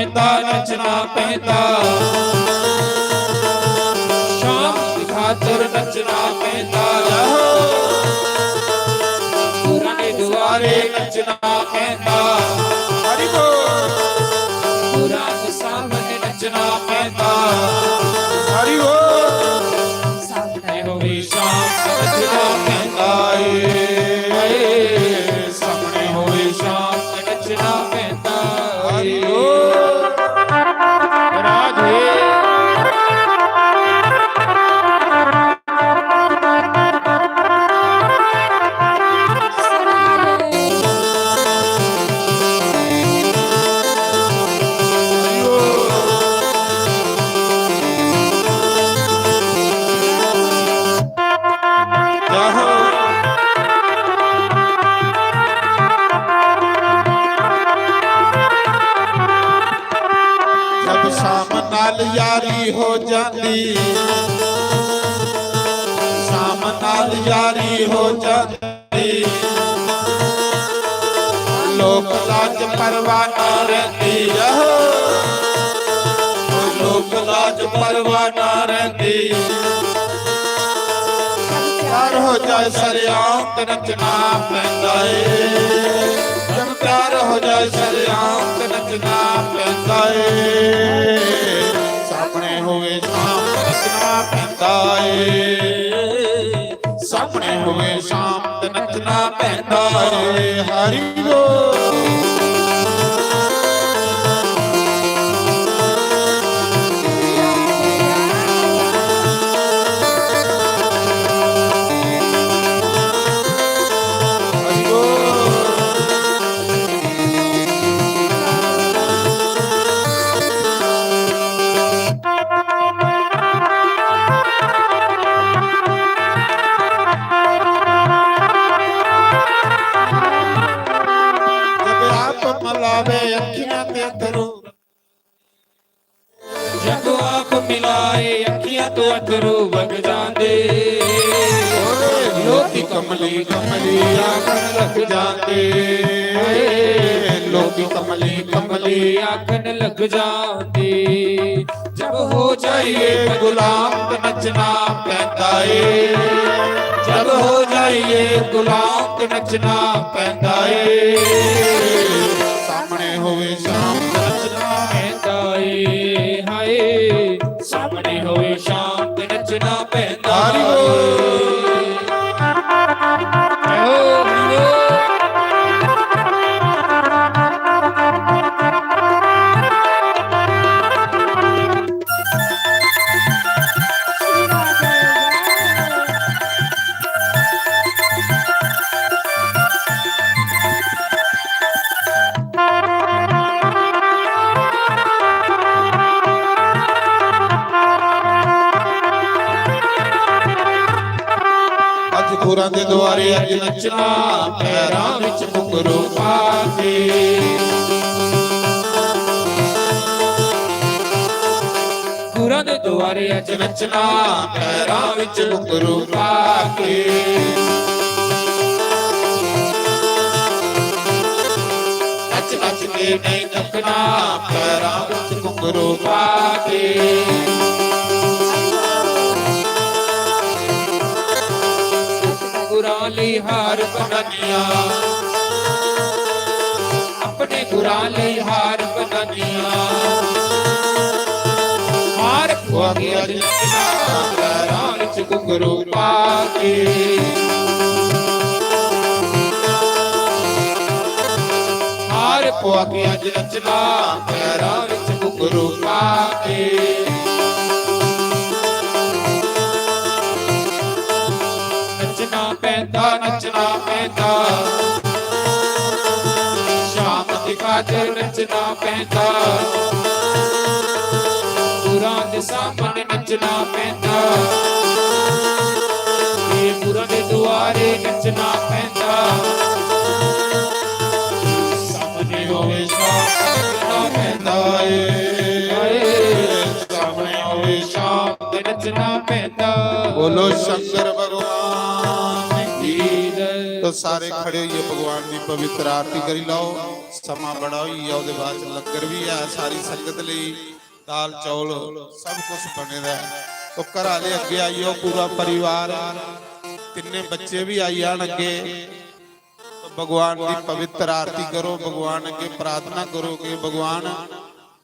ਸੁਣੀ ਨੱਚਣਾ ਪੈਂਦਾ ਸ਼ਾਮ ਦੀ ਖਾਤਰ ਨੱਚਣਾ ਪੈਂਦਾ ਗੁਰਾਂ ਦੇ ਦੁਆਰੇ ਨੱਚਣਾ ਪੈਂਦਾ ਹਰੀ ਬੋਲ ਗੁਰਾਂ ਦੇ ਸਾਹਮਣੇ ਨੱਚਣਾ ਪੈਂਦਾ ਹਰੀ ਬੋਲ ਸਾਹਮਣੇ ਹੋਵੇ ਸ਼ਾਮ ਤੇ ਨੱਚਣਾ ਪੈਂਦਾ ਸਾਹਮਣੇ ਹੋਵੇ ਸ਼ਾਮ ਤੇ ਨੱਚਣਾ ਪੈਂਦਾ ਹਰੀ ਬੋਲ ਰਾਧੇ ਜਦ ਸ਼ਾਮ ਨਾਲ ਯਾਰੀ ਹੋ ਜਾਂਦੀ ਸ਼ਾਮ ਨਾਲ ਯਾਰੀ ਹੋ ਜਾਂਦੀ ਲੋਕ ਲਾਜ ਪਰਵਾਹ ਨਾ ਰਹਿੰਦੀ ਲੋਕ ਲਾਜ ਪਰਵਾਹ ਨਾ ਰਹਿੰਦੀ ਪਿਆਰ ਹੋ ਜਾਏ ਸਰਿਆਮ ਤੇ ਨੱਚਣਾ ਪੈਂਦਾ ਏ ਜਦ ਪਿਆਰ ਹੋ ਜਾਏ ਸਰਿਆਮ ਤੇ ਨੱਚਣਾ ਪੈਂਦਾ ਏ ਸਾਹਮਣੇ ਹੋਵੇ ਸ਼ਾਮ ਤੇ ਨੱਚਣਾ ਪੈਂਦਾ ਏ ਸਾਹਮਣੇ ਹੋਵੇ ਸ਼ਾਮ ਤੇ ਨੱਚਣਾ ਪੈਂਦਾ ਏ ਹਰੀ ਬੋਲ ਹਰੀ ਬੋਲ ਜਦ ਆਪ ਮਲਾਵੇ ਅੱਖੀਆਂ ਤੇ ਅਥਰੂ ਜਦੋਂ ਆਪ ਮਿਲਾਏ ਅੱਖੀਆਂ ਤੋਂ ਅਥਰੂ ਵਗ ਜਾਂਦੇ ਲੋਕੀ ਕਮਲੀ ਕਮਲੀ ਆਖਣ ਲੱਗ ਜਾਂਦੇ ਲੋਕੀ ਕਮਲੀ ਕਮਲੀ ਆਖਣ ਲੱਗ ਜਾਂਦੇ ਜਬ ਹੋ ਜਾਈਏ ਗੁਲਾਮ ਤੇ ਨੱਚਣਾ ਪੈਂਦਾ ਏ ਜਬ ਹੋ ਜਾਈਏ ਗੁਲਾਮ ਤੇ ਨੱਚਣਾ ਪੈਂਦਾ ਏ ਸਾਹਮਣੇ ਹੋਵੇ ਸ਼ਾਮ ਤੇ ਨੱਚਣਾ ਪੈਂਦਾ ਏ ਹਾਏ ਸਾਹਮਣੇ ਹੋਵੇ ਸ਼ਾਮ ਤੇ ਨੱਚਣਾ ਪੈਂਦਾ ਹਰੀ ਬੋਲ ਅੱਜ ਗੁਰਾਂ ਦੇ ਦੁਆਰੇ ਅੱਜ ਨੱਚਣਾ ਪੈਰਾਂ ਵਿੱਚ ਘੁੰਗਰੂ ਪਾ ਕੇ ਗੁਰਾਂ ਦੇ ਦੁਆਰੇ ਅੱਜ ਨੱਚਣਾ ਪੈਰਾਂ ਵਿੱਚ ਘੁੰਗਰੂ ਪਾ ਕੇ ਨੱਚ ਨੱਚ ਕੇ ਨਹੀਂ ਨੱਚਣਾ ਪੈਰਾਂ ਵਿੱਚ ਘੁੰਗਰੂ ਪਾ ਕੇ ਗੁਰਾਂ ਲਈ ਹਾਰ ਬਣਨੀਆਂ ਆਪਣੇ ਗੁਰਾਂ ਲਈ ਹਾਰ ਬਣਨੀਆਂ ਹਾਰ ਪਵਾ ਕੇ ਅੱਜ ਨੱਚਣਾ ਪੈਰਾਂ ਵਿੱਚ ਘੁੰਗਰੂ ਪਾ ਕੇ ਹਾਰ ਪਵਾ ਕੇ ਅੱਜ ਨੱਚਣਾ ਪੈਰਾਂ ਵਿੱਚ ਘੁੰਗਰੂ ਪਾ ਕੇ ਨੱਚਣਾ ਪੈਂਦਾ ਨੱਚਣਾ ਪੈਂਦਾ ਸ਼ਾਮ ਦੀ ਖਾਤਰ ਨੱਚਣਾ ਪੈਂਦਾ ਗੁਰਾਂ ਦੇ ਸਾਹਮਣੇ ਨੱਚਣਾ ਪੈਂਦਾ ਇਹ ਗੁਰਾਂ ਦੇ ਦੁਆਰੇ ਨੱਚਣਾ ਪੈਂਦਾ ਸਾਹਮਣੇ ਹੋਵੇ ਸ਼ਾਮ ਪੈਂਦਾ ਸਾਹਮਣੇ ਹੋਵੇ ਸ਼ਾਮ ਤੇ ਨੱਚਣਾ ਪੈਂਦਾ बोलो शंकर भगवान की ਜੈ तो सारे खड़े होइए भगवान की पवित्र आरती करी लाओ समा बड़ा होई है ਉਹਦੇ ਬਾਅਦ लंगर भी है सारी संगत ਲਈ दाल चौल सब कुछ बने दा तो घर वाले अगे आइयो पूरा परिवार तिन्ने बच्चे भी आई आन अगे तो भगवान की पवित्र आरती करो भगवान अगे प्रार्थना करो कि भगवान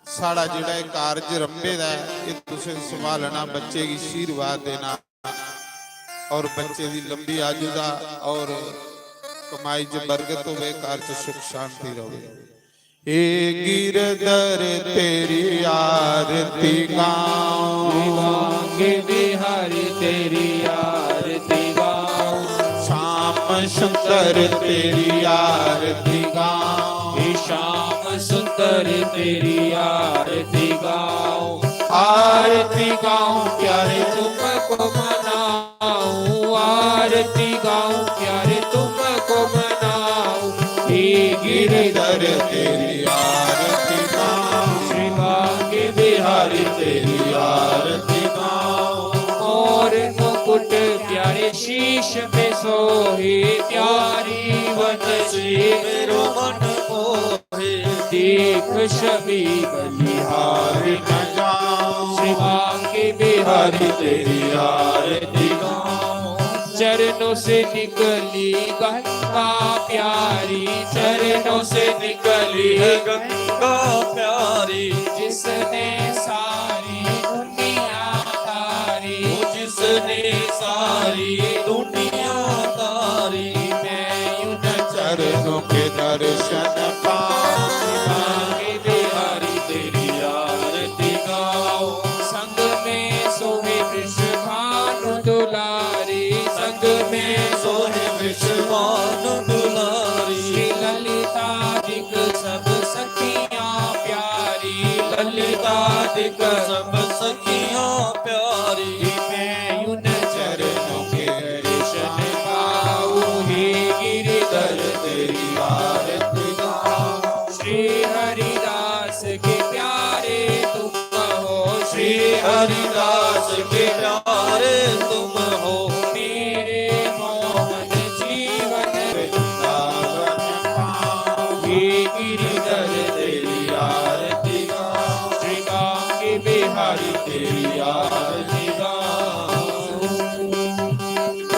साड़ा जिहड़ा कारज रंभे दा ये तुसीं संभालना बच्चे की आशीर्वाद देना और बच्चे की लंबी आयु का और कमाई च बरकत होवे घर च सुख शांति रहे ए गिरधर तेरी आरती गाऊं के बिहारी तेरी आरती गाऊं श्याम सुंदर तेरी आरती गाऊं श्याम सुंदर तेरी आरती गाऊं आरती गाऊं प्यारे तुमको मनाऊं आरती गाऊं प्यारे तुमको मनाऊं हे गिरधर तेरी आरती गाऊं श्री के बिहारी तेरी आरती गाऊं और मुकुट प्यारे शीश में सोहे प्यारी वनसी मेरो मन मोहे देख छवि बलिहारी न जाऊं श्री के बिहारी तेरी आरती गाऊं चरणों से निकली गंगा प्यारी चरणों से निकली गंगा प्यारी जिसने सारी दुनिया तारी जिसने सारी दुनिया तारी मैं यूं न चरणों के दर्शन पाऊं के बिहारी तेरी आरती गाओ संग में सोहे विश्वभानु दुलारी संग में सोहे विश्वभानु दुलारी श्री ललिता दिक सब सखियां प्यारी ललिता दिक सब सखियां प्यारी मैं यूं न चरणों के दर्शन पाऊं हे गिरधर तेरी आरती गाऊं श्री हरिदास के प्यारे तुम हो श्री हरिदास के प्यारे तुम हो मेरे मोहन जीवन वृंदावन पाऊं हे गिरधर तेरी आरती गाऊं श्री के बिहारी तेरी आरती गाऊं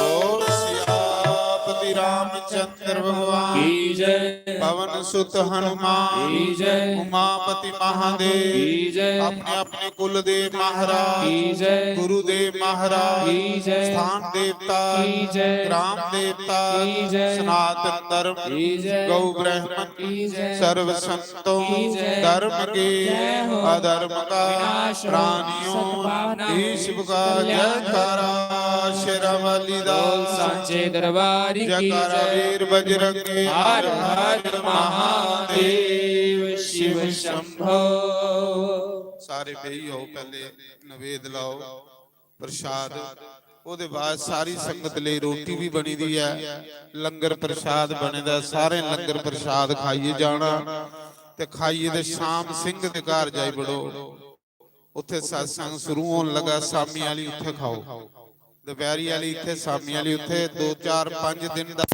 और सियापति रामचंद्र भगवान की जय पवन सुत हनुमान की जय उमापति महादेव की जय अपने अपने कुल देव महाराज की जय गुरुदेव महाराज की जय स्थान देवता की जय ग्राम देवता की जय सनातन धर्म की जय गौ ब्राह्मण की जय सर्व संतों की जय धर्म के जय हो अधर्म का विनाश हो प्राणियों सद्भावना हो ईश्वर का कल्याण हो जयकारा शेरावाली बोल दास सांचे दरबार की जयकारा जय वीर बजरंगी हर हर महादेव शिव शंभो सारे बेही हो पहले नवेद लाओ प्रसाद ਉਹਦੇ ਬਾਅਦ ਸਾਰੀ ਸੰਗਤ ਲਈ ਰੋਟੀ ਵੀ ਬਣੀ ਦੀ ਹੈ ਲੰਗਰ ਪ੍ਰਸ਼ਾਦ ਬਣਦਾ ਸਾਰੇ ਲੰਗਰ ਪ੍ਰਸ਼ਾਦ ਖਾਈਏ ਜਾਣਾ ਤੇ ਖਾਈਏ ਤੇ ਸ਼ਾਮ ਸਿੰਘ ਦੇ ਘਰ ਜਾਈ ਬੜੋ ਉੱਥੇ satsang ਸ਼ੁਰੂ ਹੋਣ ਲੱਗਾ ਸਾਮੀ ਵਾਲੀ ਉੱਥੇ ਖਾਓ ਦੁਪਹਿਰੀ ਵਾਲੀ ਇੱਥੇ ਸਾਮੀ ਵਾਲੀ ਉੱਥੇ 2 4 5 ਦਿਨ ਦਾ